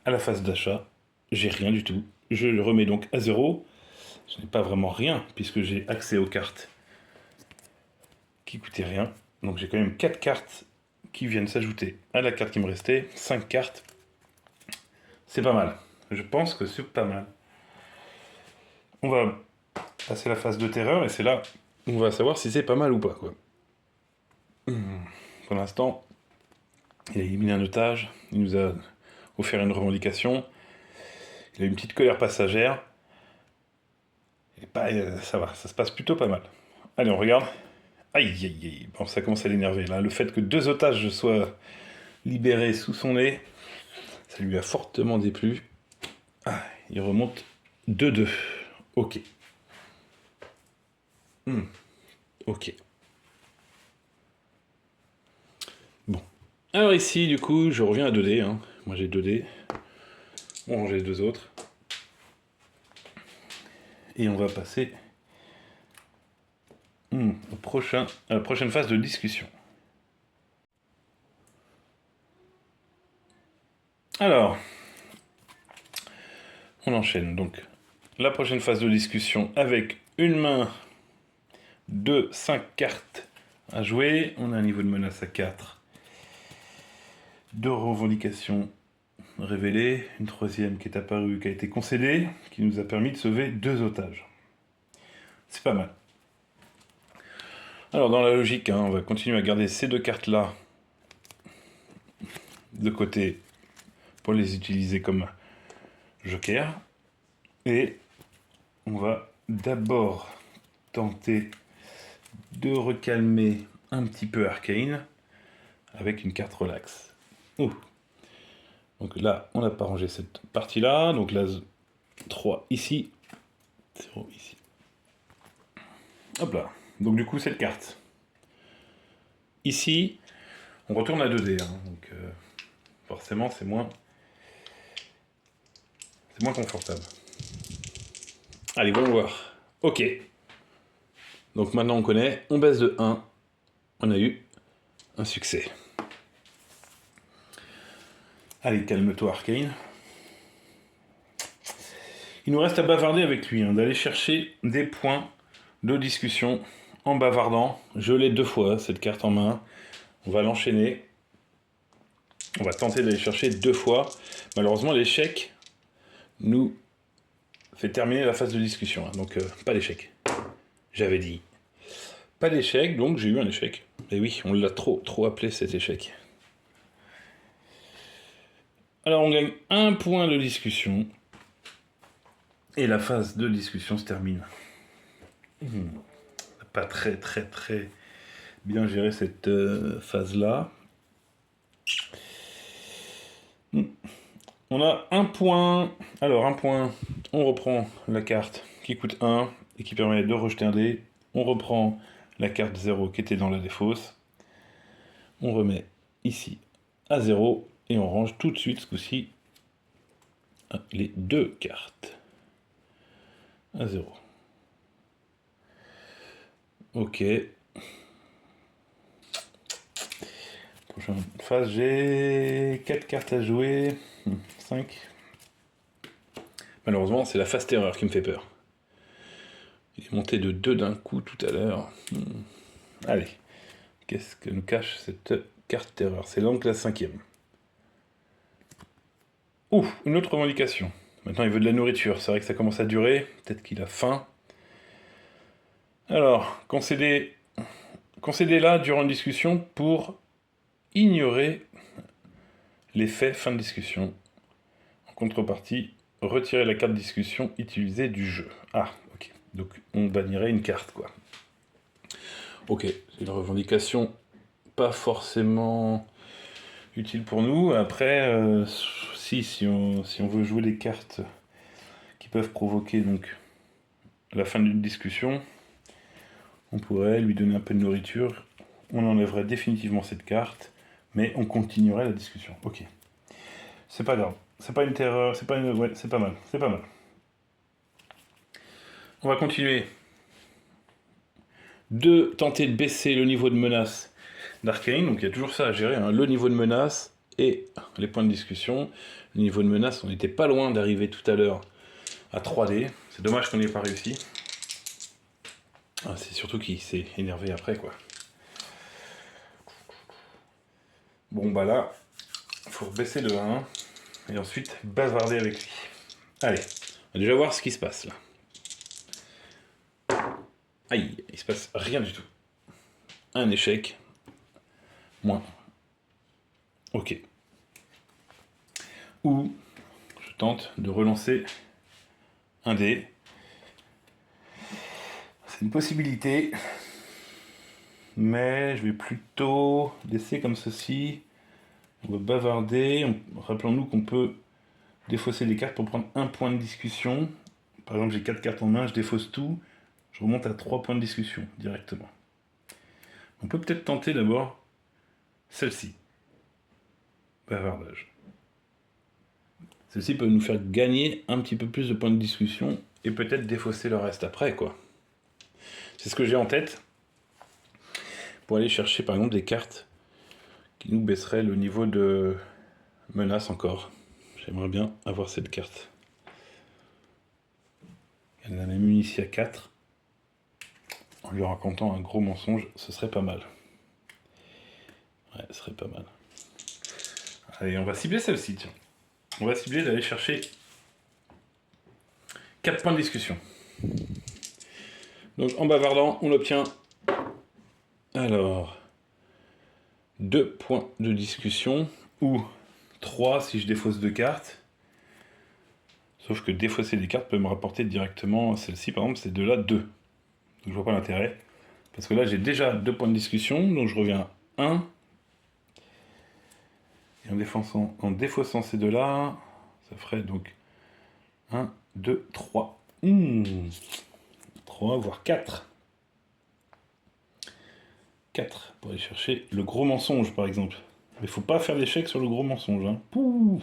À la phase d'achat, j'ai rien du tout. Je le remets donc à 0. Je n'ai pas vraiment rien, puisque j'ai accès aux cartes qui coûtaient rien. Donc j'ai quand même 4 cartes qui viennent s'ajouter à la carte qui me restait. 5 cartes. C'est pas mal. Je pense que c'est pas mal. On va passer la phase de terreur, et c'est là où on va savoir si c'est pas mal ou pas, quoi. Pour l'instant, il a éliminé un otage. Il nous a offert une revendication. Il a une petite colère passagère. Et bah, ça va, ça se passe plutôt pas mal. Allez, on regarde. Aïe, aïe, aïe. Bon, ça commence à l'énerver, là. Le fait que 2 otages soient libérés sous son nez, ça lui a fortement déplu. Ah, il remonte 2-2. Ok. Ok. Bon. Alors ici, du coup, je reviens à 2 dés. Hein. Moi, j'ai 2 dés. On range les 2 autres. Et on va passer à la prochaine phase de discussion. Alors, on enchaîne donc la prochaine phase de discussion avec une main de 5 cartes à jouer. On a un niveau de menace à 4. 2 revendications révélées. Une 3e qui est apparue, qui a été concédée, qui nous a permis de sauver 2 otages. C'est pas mal. Alors dans la logique, hein, on va continuer à garder ces 2 cartes-là de côté pour les utiliser comme joker. Et on va d'abord tenter de recalmer un petit peu Arcane avec une carte relax. Ouh. Donc là, on n'a pas rangé cette partie-là. Donc là, 3 ici, 0 ici. Hop là. Donc du coup, cette carte. Ici, on retourne à 2D. Hein. Donc forcément, c'est moins confortable. Allez, voyons voir. Ok. Donc maintenant, on connaît. On baisse de 1. On a eu un succès. Allez, calme-toi, Arcane. Il nous reste à bavarder avec lui, hein, d'aller chercher des points de discussion en bavardant. Je l'ai 2 fois, cette carte en main. On va l'enchaîner. On va tenter d'aller chercher 2 fois. Malheureusement, l'échec nous fait terminer la phase de discussion. Hein, donc, pas d'échec. J'avais dit. Pas d'échec, donc j'ai eu un échec. Et oui, on l'a trop appelé cet échec. Alors, on gagne 1 point de discussion. Et la phase de discussion se termine. Pas très bien géré cette phase-là. On a 1 point. Alors, 1 point. On reprend la carte qui coûte 1 et qui permet de rejeter un dé. On reprend la carte 0 qui était dans la défausse. On remet ici à 0 et on range tout de suite ce coup-ci les 2 cartes à 0. Ok. Prochaine phase, j'ai 4 cartes à jouer. 5. Malheureusement, c'est la phase terreur qui me fait peur. Il est monté de 2 d'un coup tout à l'heure. Allez. Qu'est-ce que nous cache cette carte terreur? C'est donc la 5e. Ouh, une autre revendication. Maintenant, il veut de la nourriture. C'est vrai que ça commence à durer. Peut-être qu'il a faim. Alors, concéder là durant une discussion pour ignorer l'effet fin de discussion. En contrepartie, retirer la carte de discussion utilisée du jeu. Ah, ok. Donc, on bannirait une carte, quoi. Ok, c'est une revendication pas forcément utile pour nous. Après, si on veut jouer les cartes qui peuvent provoquer donc la fin d'une discussion, on pourrait lui donner un peu de nourriture, on enlèverait définitivement cette carte, mais on continuerait la discussion. Ok. C'est pas grave. C'est pas une terreur, c'est pas une... Ouais, c'est pas mal. C'est pas mal. On va continuer de tenter de baisser le niveau de menace d'Arcane. Donc il y a toujours ça à gérer, hein, le niveau de menace et les points de discussion. Le niveau de menace, on n'était pas loin d'arriver tout à l'heure à 3D. C'est dommage qu'on n'y ait pas réussi. Ah, c'est surtout qu'il s'est énervé après, quoi. Bon, bah là, il faut baisser de 1 et ensuite bavarder avec lui. Allez, on va déjà voir ce qui se passe là. Aïe, il se passe rien du tout. Un échec. Moins. Ok. Ou je tente de relancer un dé. C'est une possibilité. Mais je vais plutôt laisser comme ceci. On va bavarder. Rappelons-nous qu'on peut défausser des cartes pour prendre un point de discussion. Par exemple, j'ai 4 cartes en main, je défausse tout. Je remonte à 3 points de discussion directement. On peut peut-être tenter d'abord celle-ci. Bavardage. Celle-ci peut nous faire gagner un petit peu plus de points de discussion et peut-être défausser le reste après, quoi. C'est ce que j'ai en tête pour aller chercher par exemple des cartes qui nous baisseraient le niveau de menace encore. J'aimerais bien avoir cette carte. Elle en a même une ici à 4. En lui racontant un gros mensonge, ce serait pas mal. Ouais, ce serait pas mal. Allez, on va cibler celle-ci, tiens. On va cibler d'aller chercher 4 points de discussion. Donc en bavardant, on obtient alors 2 points de discussion, ou 3 si je défausse 2 cartes. Sauf que défausser des cartes peut me rapporter directement celle-ci, par exemple, c'est de là 2. Donc je vois pas l'intérêt. Parce que là, j'ai déjà 2 points de discussion, donc je reviens à 1. Et en défaussant ces deux-là, ça ferait donc 1, 2, 3. 3, voire 4. 4 pour aller chercher le gros mensonge, par exemple. Mais faut pas faire d'échec sur le gros mensonge. Hein. Pouh.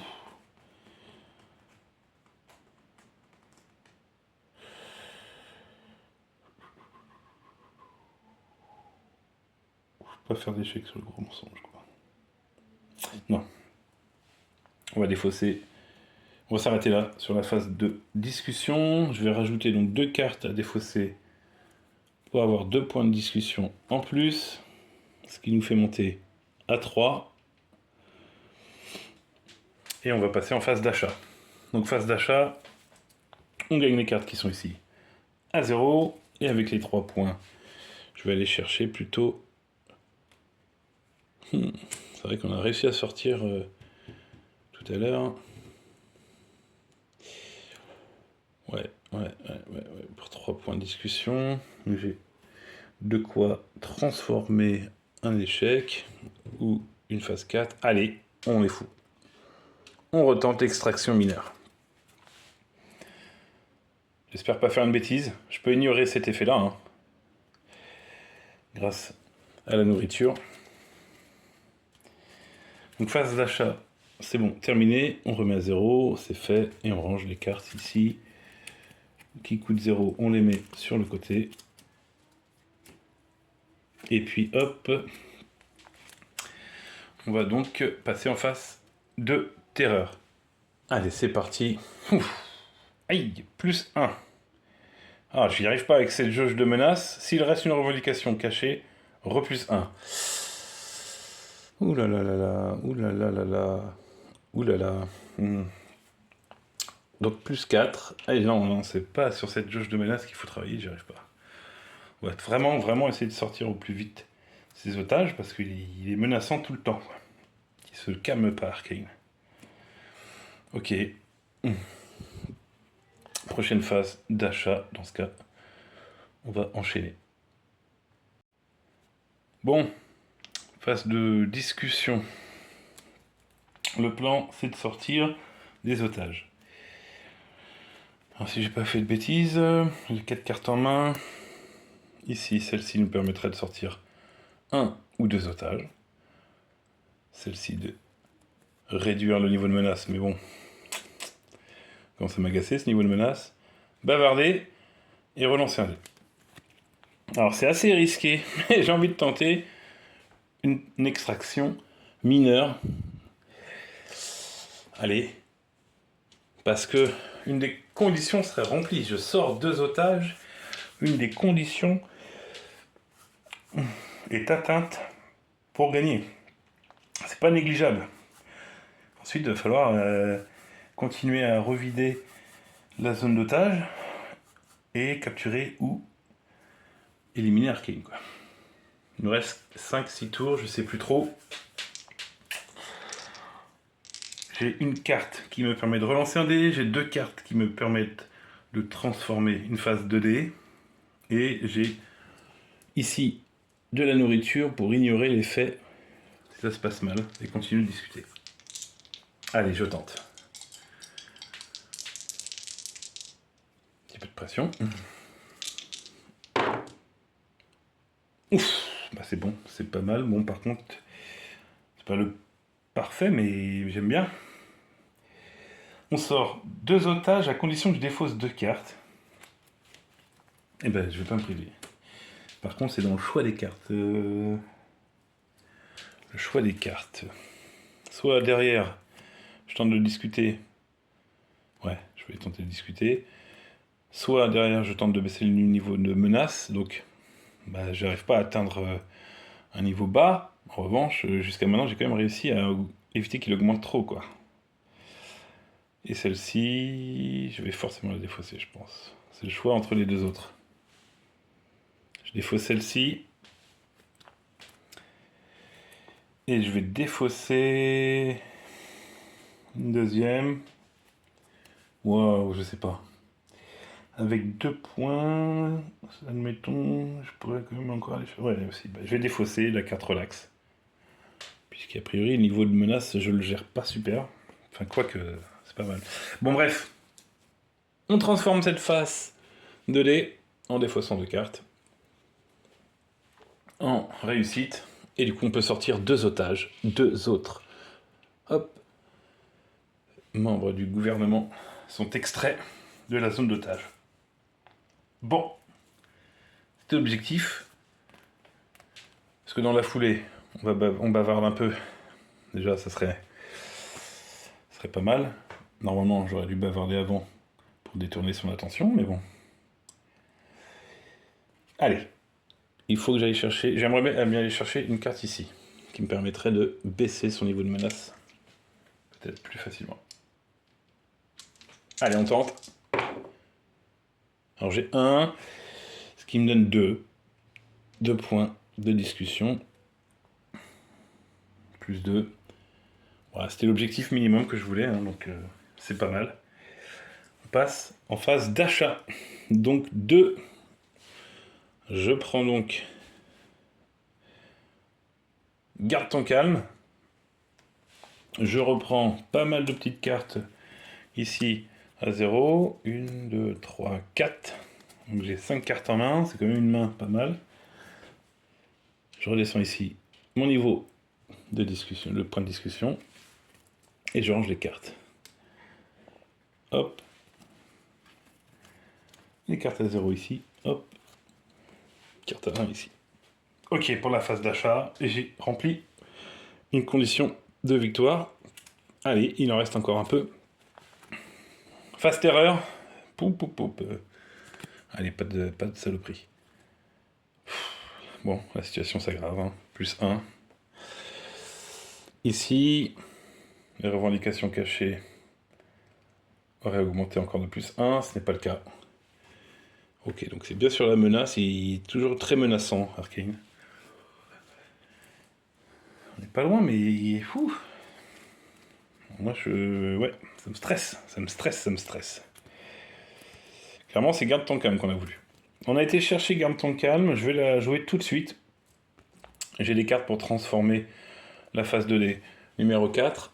Faut pas faire d'échec sur le gros mensonge, quoi. Non. On va défausser. On va s'arrêter là, sur la phase de discussion. Je vais rajouter donc 2 cartes à défausser pour avoir 2 points de discussion en plus. Ce qui nous fait monter à 3. Et on va passer en phase d'achat. Donc phase d'achat, on gagne les cartes qui sont ici à 0. Et avec les 3 points, je vais aller chercher plutôt... C'est vrai qu'on a réussi à sortir tout à l'heure. Ouais, pour 3 points de discussion. J'ai de quoi transformer un échec ou une phase 4. Allez, on est fou. On retente l'extraction mineure. J'espère pas faire une bêtise. Je peux ignorer cet effet-là, hein, grâce à la nourriture. Donc phase d'achat, c'est bon, terminé. On remet à 0, c'est fait. Et on range les cartes ici. Qui coûtent 0, on les met sur le côté. Et puis hop, on va donc passer en phase de terreur. Allez, c'est parti. Ouf. Aïe, plus 1. Ah, j'y arrive pas avec cette jauge de menace. S'il reste une revendication cachée, re+1. Ouh là là là là, ouh là là là là, ouh là là. Donc plus 4. Allez, non, c'est pas sur cette jauge de menace qu'il faut travailler, j'y arrive pas. On va vraiment essayer de sortir au plus vite ces otages, parce qu'il est menaçant tout le temps. Quoi. Il se calme pas, Arcane. Ok. Prochaine phase d'achat, dans ce cas, on va enchaîner. Bon, phase de discussion. Le plan, c'est de sortir des otages. Alors si j'ai pas fait de bêtises, j'ai 4 cartes en main. Ici, celle-ci nous permettrait de sortir 1 ou 2 otages. Celle-ci de réduire le niveau de menace, mais bon, commence à m'agacer ce niveau de menace. Bavarder et relancer un dé. Alors c'est assez risqué, mais j'ai envie de tenter une extraction mineure. Allez, parce que une des conditions serait remplie. Je sors 2 otages, une des conditions est atteinte pour gagner. C'est pas négligeable. Ensuite, il va falloir continuer à revider la zone d'otage et capturer ou éliminer Arcane, quoi. Il me reste 5-6 tours, je sais plus trop. J'ai une carte qui me permet de relancer un dé, j'ai 2 cartes qui me permettent de transformer une phase 2D, et j'ai ici de la nourriture pour ignorer l'effet si ça se passe mal, et continuer de discuter. Allez, je tente. Un petit peu de pression. Ouf, bah c'est bon, c'est pas mal. Bon, par contre, c'est pas le parfait, mais j'aime bien. On sort 2 otages à condition que je défausse 2 cartes. Et ben, je vais pas me priver. Par contre, c'est dans le choix des cartes. Le choix des cartes. Soit derrière, je tente de discuter. Ouais, je vais tenter de discuter. Soit derrière, je tente de baisser le niveau de menace. Donc, bah, j'arrive pas à atteindre un niveau bas. En revanche, jusqu'à maintenant, j'ai quand même réussi à éviter qu'il augmente trop, quoi. Et celle-ci, je vais forcément la défausser, je pense. C'est le choix entre les 2 autres. Je défausse celle-ci. Et je vais défausser une deuxième. Waouh, je sais pas. avec 2 points, admettons, je pourrais quand même encore aller faire... Ouais, aussi, bah, je vais défausser la carte relax. Puisqu'a priori, le niveau de menace, je le gère pas super. Enfin, quoique, c'est pas mal. Bon, bref. On transforme cette face de dés en défaussant 2 cartes. En réussite. Et du coup, on peut sortir 2 otages. 2 autres. Hop. Membres du gouvernement sont extraits de la zone d'otage. Bon. C'était l'objectif. Parce que dans la foulée, on bavarde un peu. Déjà, ça serait pas mal. Normalement, j'aurais dû bavarder avant pour détourner son attention, mais bon. Allez. Il faut que j'aille chercher... J'aimerais bien aller chercher une carte ici, qui me permettrait de baisser son niveau de menace. Peut-être plus facilement. Allez, on tente. Alors j'ai 1, ce qui me donne 2. 2 points de discussion. Plus 2. Voilà, c'était l'objectif minimum que je voulais, hein, donc c'est pas mal. On passe en phase d'achat. Donc 2. Je prends donc... Garde ton calme. Je reprends pas mal de petites cartes ici à 0. 1, 2, 3, 4. Donc j'ai 5 cartes en main, c'est quand même une main pas mal. Je redescends ici mon niveau de discussion, le point de discussion. Et je range les cartes. Hop. Les cartes à 0 ici. Hop. Carte à 1 ici. Ok, pour la phase d'achat, j'ai rempli une condition de victoire. Allez, il en reste encore un peu. Phase terreur. Poup, poup, poup. Allez, pas de saloperie. Bon, la situation s'aggrave. Hein. Plus 1. Ici, les revendications cachées auraient augmenté encore de plus 1. Ce n'est pas le cas. Ok, donc c'est bien sur la menace. Il est toujours très menaçant, Arcane. On n'est pas loin, mais il est fou. Moi, ouais, ça me stresse. Clairement, c'est garde ton calme qu'on a voulu. On a été chercher garde ton calme, je vais la jouer tout de suite. J'ai des cartes pour transformer la phase 2D numéro 4,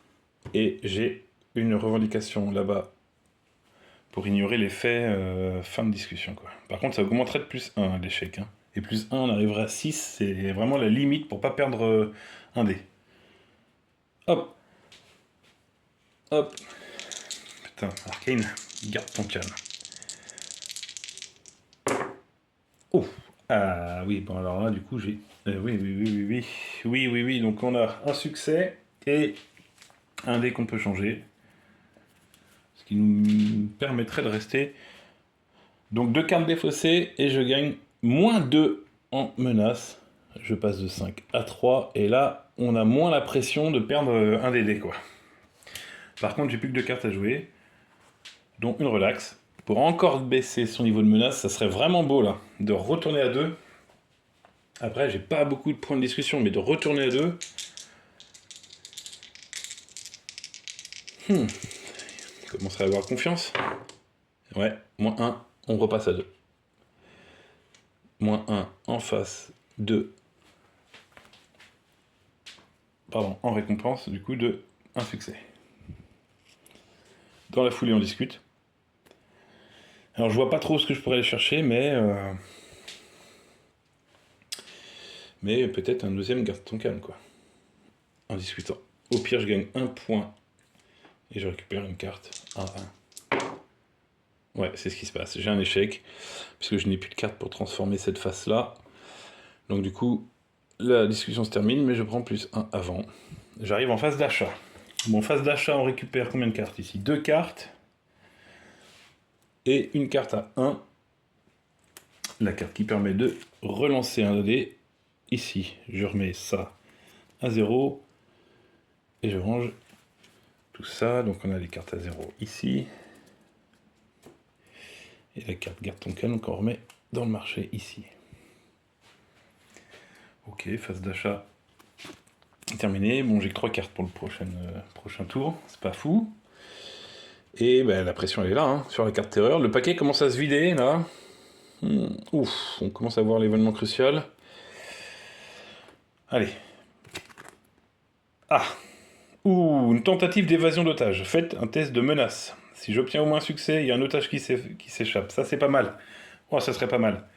et j'ai une revendication là-bas pour ignorer l'effet fin de discussion, quoi. Par contre, ça augmenterait de plus 1 à l'échec. Hein. Et plus 1, on arriverait à 6, c'est vraiment la limite pour pas perdre un dé. Hop. Hop. Putain, Arcane, garde ton calme. Oh. Ah oui, bon alors là, du coup, j'ai... Oui, donc on a un succès et un dé qu'on peut changer. Ce qui nous permettrait de rester... Donc 2 cartes défaussées et je gagne moins 2 en menace. Je passe de 5 à 3 et là, on a moins la pression de perdre un des dés, quoi. Par contre, j'ai plus que 2 cartes à jouer, dont une relax. Pour encore baisser son niveau de menace, ça serait vraiment beau, là, de retourner à 2. Après, j'ai pas beaucoup de points de discussion, mais de retourner à 2... Il commencerait à avoir confiance. Ouais, moins 1, on repasse à 2. Moins 1 en face, 2. Pardon, en récompense, du coup, de un succès. Dans la foulée, on discute. Alors, je vois pas trop ce que je pourrais aller chercher, mais peut-être un deuxième garde ton calme, quoi. En discutant. Au pire, je gagne 1 point. Et je récupère une carte. 1. Ouais, c'est ce qui se passe. J'ai un échec, puisque je n'ai plus de carte pour transformer cette face-là. Donc du coup, la discussion se termine, mais je prends plus 1 avant. J'arrive en phase d'achat. Bon, phase d'achat, on récupère combien de cartes ici? 2 cartes. Et une carte à 1. La carte qui permet de relancer un dé. Ici, je remets ça à 0. Et je range tout ça. Donc on a les cartes à 0 ici. Et la carte garde ton calme qu'on remet dans le marché ici. Ok, phase d'achat terminée. Bon, j'ai que 3 cartes pour le prochain tour. C'est pas fou. Et ben, la pression elle est là, hein, sur la carte terreur. Le paquet commence à se vider là. Ouf, on commence à voir l'événement crucial. Allez. Ah. Ouh, une tentative d'évasion d'otage. Faites un test de menace. Si j'obtiens au moins un succès, il y a un otage qui s'échappe. Ça c'est pas mal. Oh, ça serait pas mal.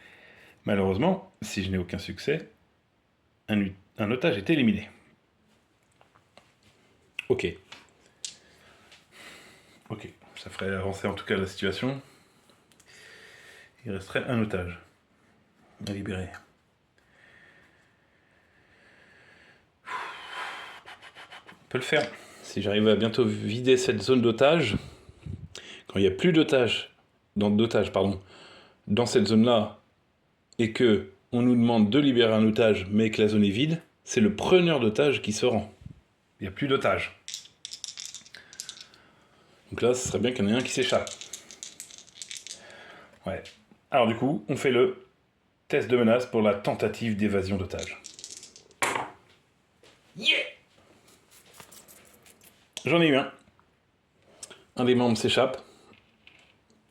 Malheureusement, si je n'ai aucun succès, un otage est éliminé. Ok. Ok, ça ferait avancer en tout cas la situation. Il resterait un otage à libérer. On peut le faire. Si j'arrive à bientôt vider cette zone d'otage, quand il n'y a plus d'otages, dans cette zone-là, et que on nous demande de libérer un otage, mais que la zone est vide, c'est le preneur d'otage qui se rend. Il n'y a plus d'otages. Donc là, ce serait bien qu'il y en ait un qui s'échappe. Ouais. Alors du coup, on fait le test de menace pour la tentative d'évasion d'otage. Yeah! J'en ai eu un. Un des membres s'échappe.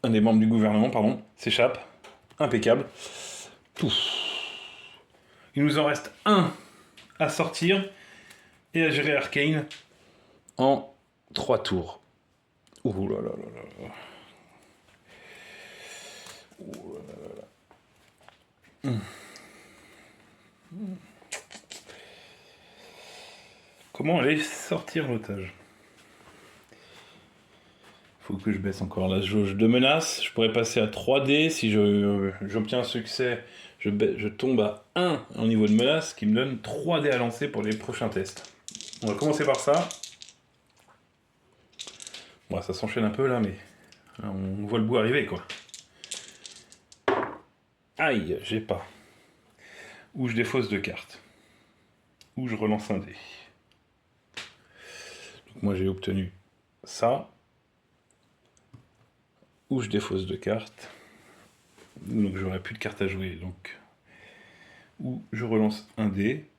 Un des membres du gouvernement, pardon, s'échappe. Impeccable. Pouf. Il nous en reste un à sortir et à gérer Arcane en 3 tours. Ouh là là là là. Ouh là là là. Comment aller sortir l'otage? Faut que je baisse encore la jauge de menace. Je pourrais passer à 3D. Si j'obtiens un succès, je tombe à 1 en niveau de menace, qui me donne 3D à lancer pour les prochains tests. On va commencer par ça. Bon, ça s'enchaîne un peu là, mais on voit le bout arriver, quoi. Aïe, j'ai pas. Ou je défausse 2 cartes. Ou je relance un dé. Donc moi j'ai obtenu ça. Ou je défausse 2 cartes. Donc j'aurai plus de cartes à jouer. Donc, ou je relance un dé.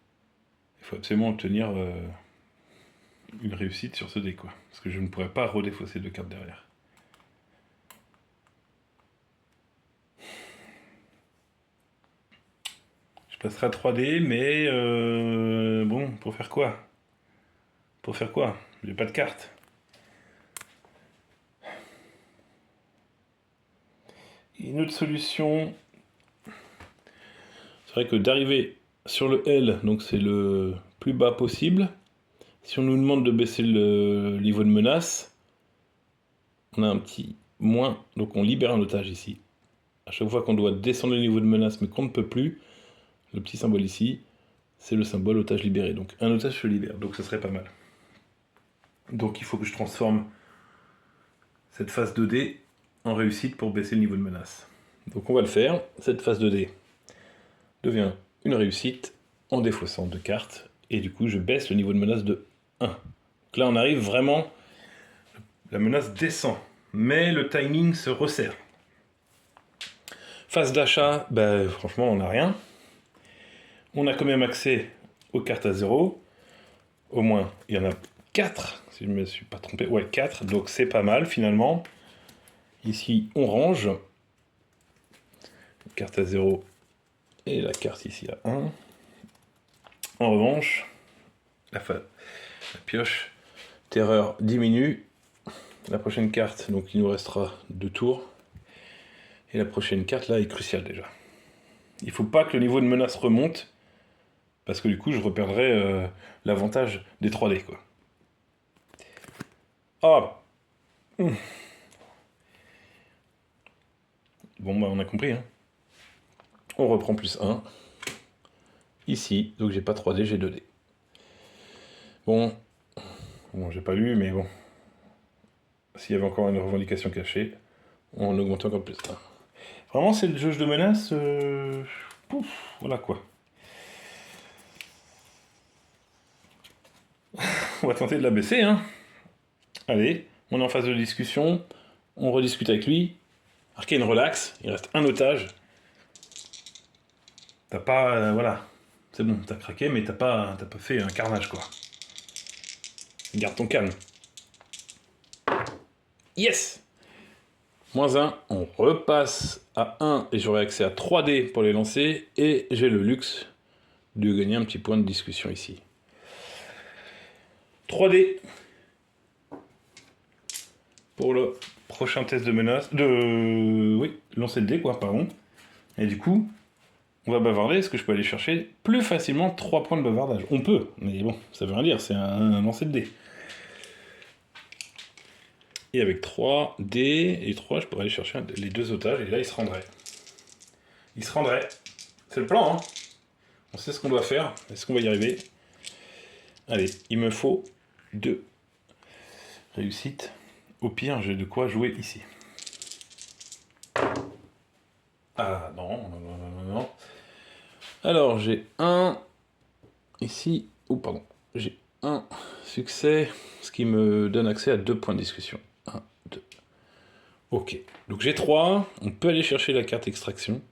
Il faut absolument obtenir une réussite sur ce dé, quoi. Parce que je ne pourrais pas redéfausser 2 cartes derrière. Je passerai à 3D, mais bon, pour faire quoi? Pour faire quoi? J'ai pas de carte. Une autre solution, c'est vrai que d'arriver sur le L, donc c'est le plus bas possible. Si on nous demande de baisser le niveau de menace, on a un petit moins, donc on libère un otage ici. À chaque fois qu'on doit descendre le niveau de menace mais qu'on ne peut plus, le petit symbole ici, c'est le symbole otage libéré. Donc un otage se libère, donc ce serait pas mal. Donc il faut que je transforme cette phase 2D en réussite pour baisser le niveau de menace. Donc on va le faire. Cette phase 2D devient une réussite en défaussant 2 cartes. Et du coup je baisse le niveau de menace de 1. Donc là on arrive vraiment, la menace descend, mais le timing se resserre. Phase d'achat, ben, franchement on n'a rien. On a quand même accès aux cartes à 0. Au moins il y en a 4, si je ne me suis pas trompé. Ouais, 4, donc c'est pas mal finalement. Ici on range. Carte à 0 et la carte ici à 1. En revanche, la pioche terreur diminue. La prochaine carte, donc il nous restera 2 tours. Et la prochaine carte là est cruciale déjà. Il faut pas que le niveau de menace remonte, parce que du coup je reperdrai l'avantage des 3D, quoi. Ah. Bon bah on a compris, hein. On reprend plus 1. Ici, donc j'ai pas 3D, j'ai 2D. Bon, j'ai pas lu, mais bon. S'il y avait encore une revendication cachée, on augmente encore plus 1. Vraiment, c'est le jauge de menace. Pouf, voilà quoi. On va tenter de la baisser, hein. Allez, on est en phase de discussion. On rediscute avec lui. Arcane relax, il reste un otage. T'as pas... voilà. C'est bon, t'as craqué, mais t'as pas fait un carnage, quoi. Garde ton calme. Yes! -1, on repasse à 1 et j'aurai accès à 3D pour les lancer. Et j'ai le luxe de gagner un petit point de discussion ici. 3D pour le prochain test de menace. Oui, lancer de dés, quoi, pardon. Et du coup, on va bavarder. Est-ce que je peux aller chercher plus facilement 3 points de bavardage? On peut, mais bon, ça veut rien dire, c'est un lancer de dés. Et avec 3 dés et 3, je pourrais aller chercher les 2 otages, et là, il se rendrait. Il se rendrait. C'est le plan, hein. On sait ce qu'on doit faire. Est-ce qu'on va y arriver? Allez, il me faut 2 réussites. Au pire, j'ai de quoi jouer ici. Ah non, non, non, non, non, non. Alors, j'ai un ici. Oh, pardon. J'ai un succès, ce qui me donne accès à 2 points de discussion. 1, 2. Ok. Donc j'ai 3. On peut aller chercher la carte extraction.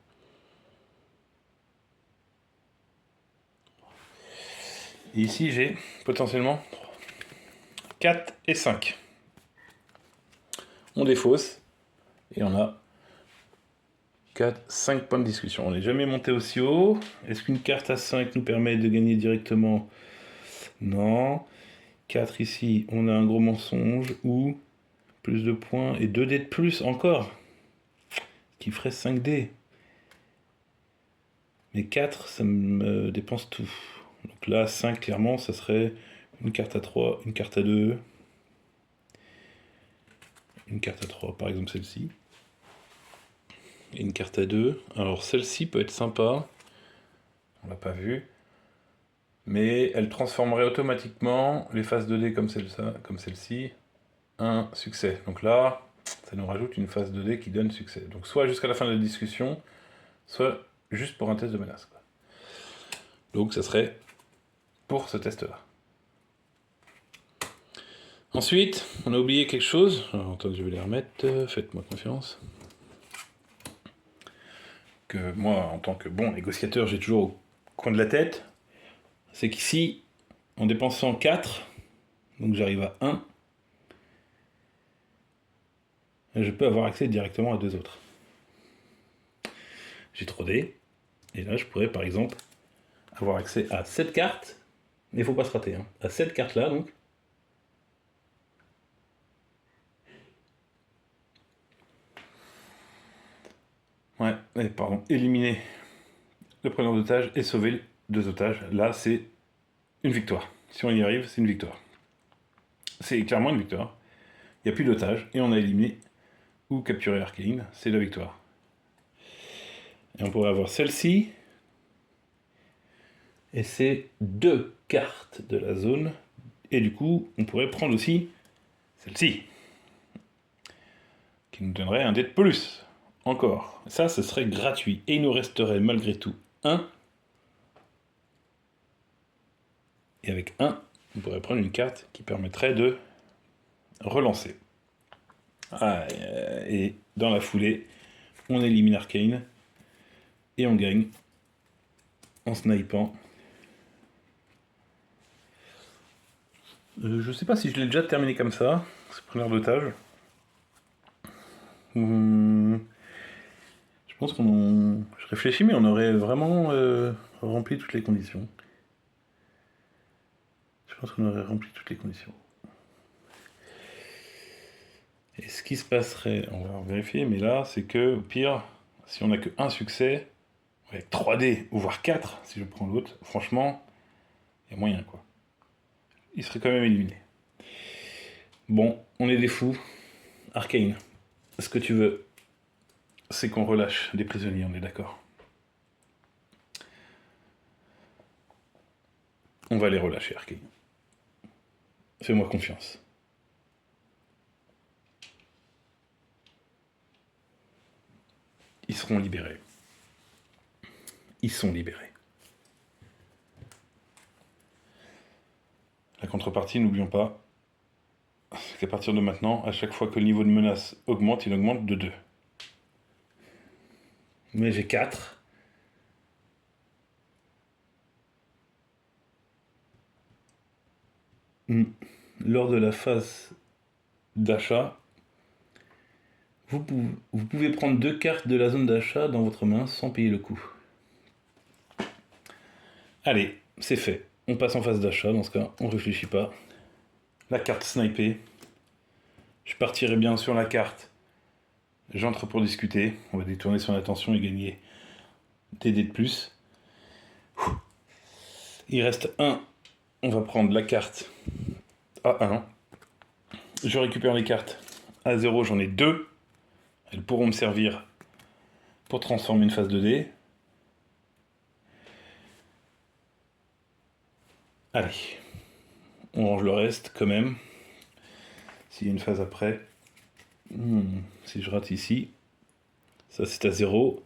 Et ici, j'ai potentiellement 4 et 5. On défausse. Et on a 4, 5 points de discussion. On n'est jamais monté aussi haut. Est-ce qu'une carte à 5 nous permet de gagner directement? Non. 4 ici, on a un gros mensonge. Ou plus de points et 2 dés de plus encore. Qui ferait 5 dés. Mais 4, ça me dépense tout. Donc là, 5, clairement, ça serait une carte à 3, une carte à 2. Une carte à 3, par exemple celle-ci. Et une carte à 2. Alors celle-ci peut être sympa. On l'a pas vu. Mais elle transformerait automatiquement les phases 2D comme celle-ci. Un succès. Donc là, ça nous rajoute une phase 2D qui donne succès. Donc soit jusqu'à la fin de la discussion, soit juste pour un test de menace, quoi. Donc ça serait pour ce test-là. Ensuite, on a oublié quelque chose. Alors, tant que je vais les remettre, faites-moi confiance. Que moi, en tant que bon négociateur, j'ai toujours au coin de la tête. C'est qu'ici, en dépensant 4, donc j'arrive à 1, je peux avoir accès directement à 2 autres. J'ai 3D, et là je pourrais par exemple avoir accès à cette carte, mais il faut pas se rater, hein, à cette carte là donc. Ouais, pardon, éliminer le preneur d'otage et sauver 2 otages. Là c'est une victoire. Si on y arrive, c'est une victoire. C'est clairement une victoire. Il n'y a plus d'otages et on a éliminé ou capturé Arcane, c'est la victoire. Et on pourrait avoir celle-ci. Et c'est 2 cartes de la zone. Et du coup, on pourrait prendre aussi celle-ci. Qui nous donnerait un dé de plus. Encore. Ça, ce serait gratuit. Et il nous resterait malgré tout 1. Et avec 1, on pourrait prendre une carte qui permettrait de relancer. Ah, et dans la foulée, on élimine Arcane. Et on gagne en snipant. Je sais pas si je l'ai déjà terminé comme ça, ce preneur d'otage. Je pense Je réfléchis, mais on aurait vraiment rempli toutes les conditions. Je pense qu'on aurait rempli toutes les conditions. Et ce qui se passerait, on va vérifier, mais là, c'est que, au pire, si on n'a que un succès, avec 3D, ou voire 4, si je prends l'autre, franchement, il y a moyen, quoi. Il serait quand même éliminé. Bon, on est des fous. Arcane, ce que tu veux, c'est qu'on relâche des prisonniers, on est d'accord. On va les relâcher, Arcane. Fais-moi confiance. Ils seront libérés. Ils sont libérés. La contrepartie, n'oublions pas, c'est qu'à partir de maintenant, à chaque fois que le niveau de menace augmente, il augmente de 2. Mais j'ai 4. Lors de la phase d'achat, Vous pouvez prendre 2 cartes de la zone d'achat dans votre main sans payer le coup. Allez, c'est fait. On passe en phase d'achat, dans ce cas, on réfléchit pas. La carte snipée. Je partirai bien sur la carte. J'entre pour discuter. On va détourner son attention et gagner des dés de plus. Il reste 1. On va prendre la carte à 1. Je récupère les cartes à 0, j'en ai 2. Elles pourront me servir pour transformer une phase de dés. Allez, on range le reste quand même. S'il y a une phase après. Si je rate ici, ça c'est à 0.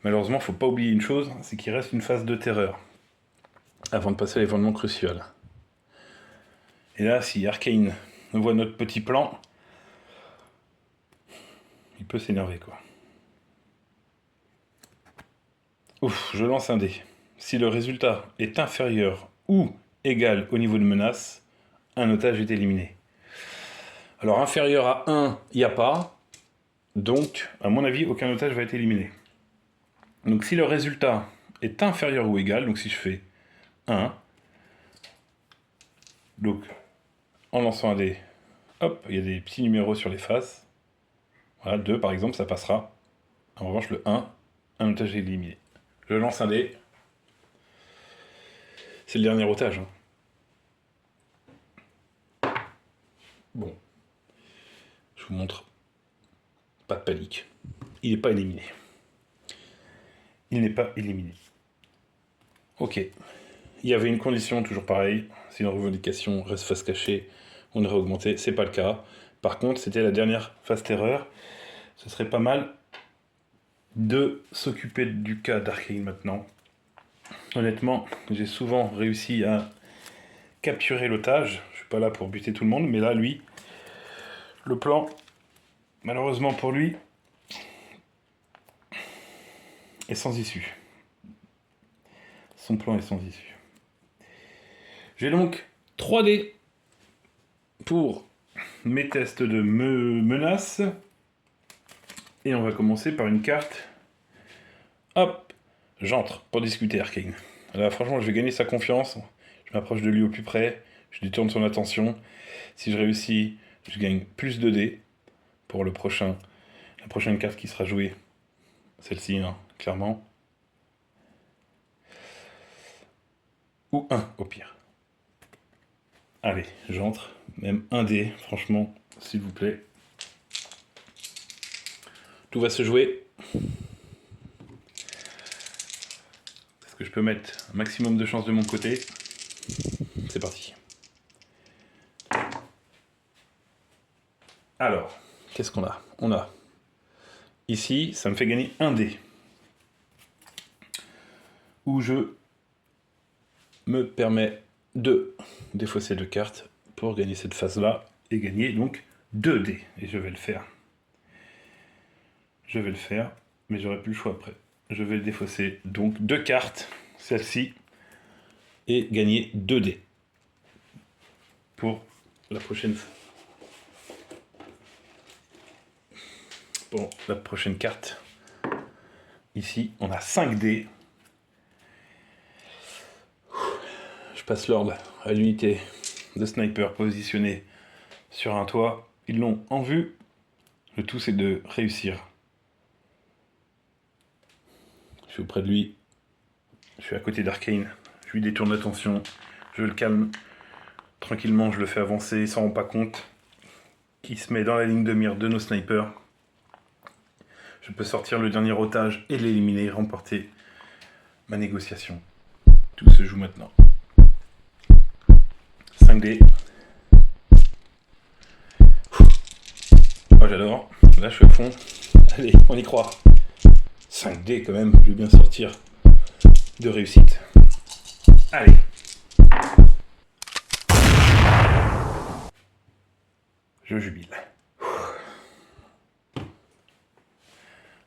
Malheureusement, il ne faut pas oublier une chose, c'est qu'il reste une phase de terreur avant de passer à l'événement crucial. Et là, si Arcane voit notre petit plan, il peut s'énerver quoi. Ouf, je lance un dé. Si le résultat est inférieur ou égal au niveau de menace, un otage est éliminé. Alors inférieur à 1, il n'y a pas. Donc, à mon avis, aucun otage va être éliminé. Donc si le résultat est inférieur ou égal, donc si je fais 1, donc en lançant un dé, hop, il y a des petits numéros sur les faces. Voilà, 2 par exemple, ça passera. En revanche, le 1, un otage est éliminé. Je lance un dé. C'est le dernier otage. Bon. Je vous montre. Pas de panique. Il n'est pas éliminé. Il n'est pas éliminé. Ok. Il y avait une condition, toujours pareil. Si une revendication reste face cachée, on aurait augmenté. C'est pas le cas. Par contre, c'était la dernière phase terreur. Ce serait pas mal de s'occuper du cas d'Arcane maintenant. Honnêtement, j'ai souvent réussi à capturer l'otage. Je suis pas là pour buter tout le monde, mais là, lui, le plan, malheureusement pour lui, est sans issue. Son plan est sans issue. J'ai donc 3 dés pour mes tests de menace. Et on va commencer par une carte. Hop, j'entre pour discuter Arcane. Là, franchement, je vais gagner sa confiance. Je m'approche de lui au plus près. Je détourne son attention. Si je réussis, je gagne plus de dés pour la prochaine carte qui sera jouée. Celle-ci, hein, clairement. Ou 1 au pire. Allez, j'entre. Même 1 dé, franchement, s'il vous plaît. Tout va se jouer. Est-ce que je peux mettre un maximum de chance de mon côté? C'est parti. Alors, qu'est-ce qu'on a? On a ici, ça me fait gagner 1 dé. Où je me permets de défausser 2 cartes pour gagner cette phase-là et gagner donc 2 dés. Et je vais le faire. Je vais le faire, mais j'aurai plus le choix après. Je vais défausser donc 2 cartes, celle-ci, et gagner 2 dés pour la prochaine carte. Ici, on a 5 dés. Je passe l'ordre à l'unité de sniper positionnée sur un toit. Ils l'ont en vue. Le tout, c'est de réussir. Je suis auprès de lui. Je suis à côté d'Arcane. Je lui détourne l'attention. Je le calme. Tranquillement, je le fais avancer. Il ne s'en rend pas compte. Il se met dans la ligne de mire de nos snipers. Je peux sortir le dernier otage et l'éliminer, remporter ma négociation. Tout se joue maintenant. 5 dés. Oh, j'adore. Là, je suis à fond. Allez, on y croit. 5 dés quand même. Je vais bien sortir de réussite. Allez. Je jubile.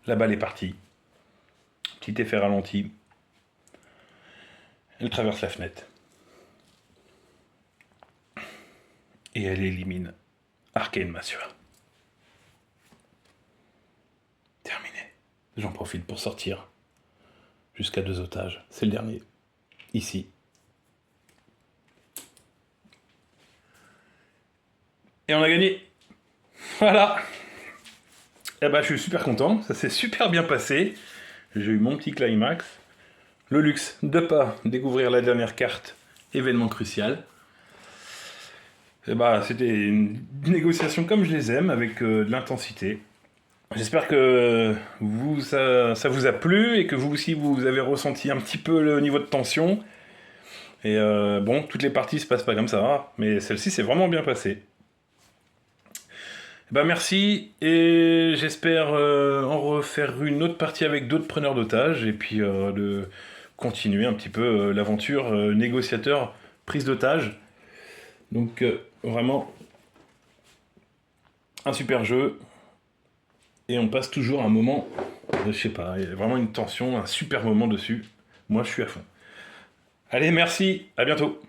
La balle est partie. Petit effet ralenti. Elle traverse la fenêtre. Et elle élimine Arcane Massua. j'en profite pour sortir jusqu'à 2 otages. C'est le dernier. Ici. Et on a gagné. Voilà. Eh ben, je suis super content. Ça s'est super bien passé. J'ai eu mon petit climax. Le luxe de pas découvrir la dernière carte. Événement crucial. Et bah, c'était une négociation comme je les aime, avec de l'intensité. J'espère que ça vous a plu et que vous aussi vous avez ressenti un petit peu le niveau de tension. Et bon, toutes les parties se passent pas comme ça, mais celle-ci s'est vraiment bien passée. Bah merci, et j'espère en refaire une autre partie avec d'autres preneurs d'otages, et puis de continuer un petit peu l'aventure négociateur prise d'otages. Donc vraiment un super jeu, et on passe toujours un moment, je sais pas, il y a vraiment une tension, un super moment dessus. Moi je suis à fond. Allez, merci, à bientôt.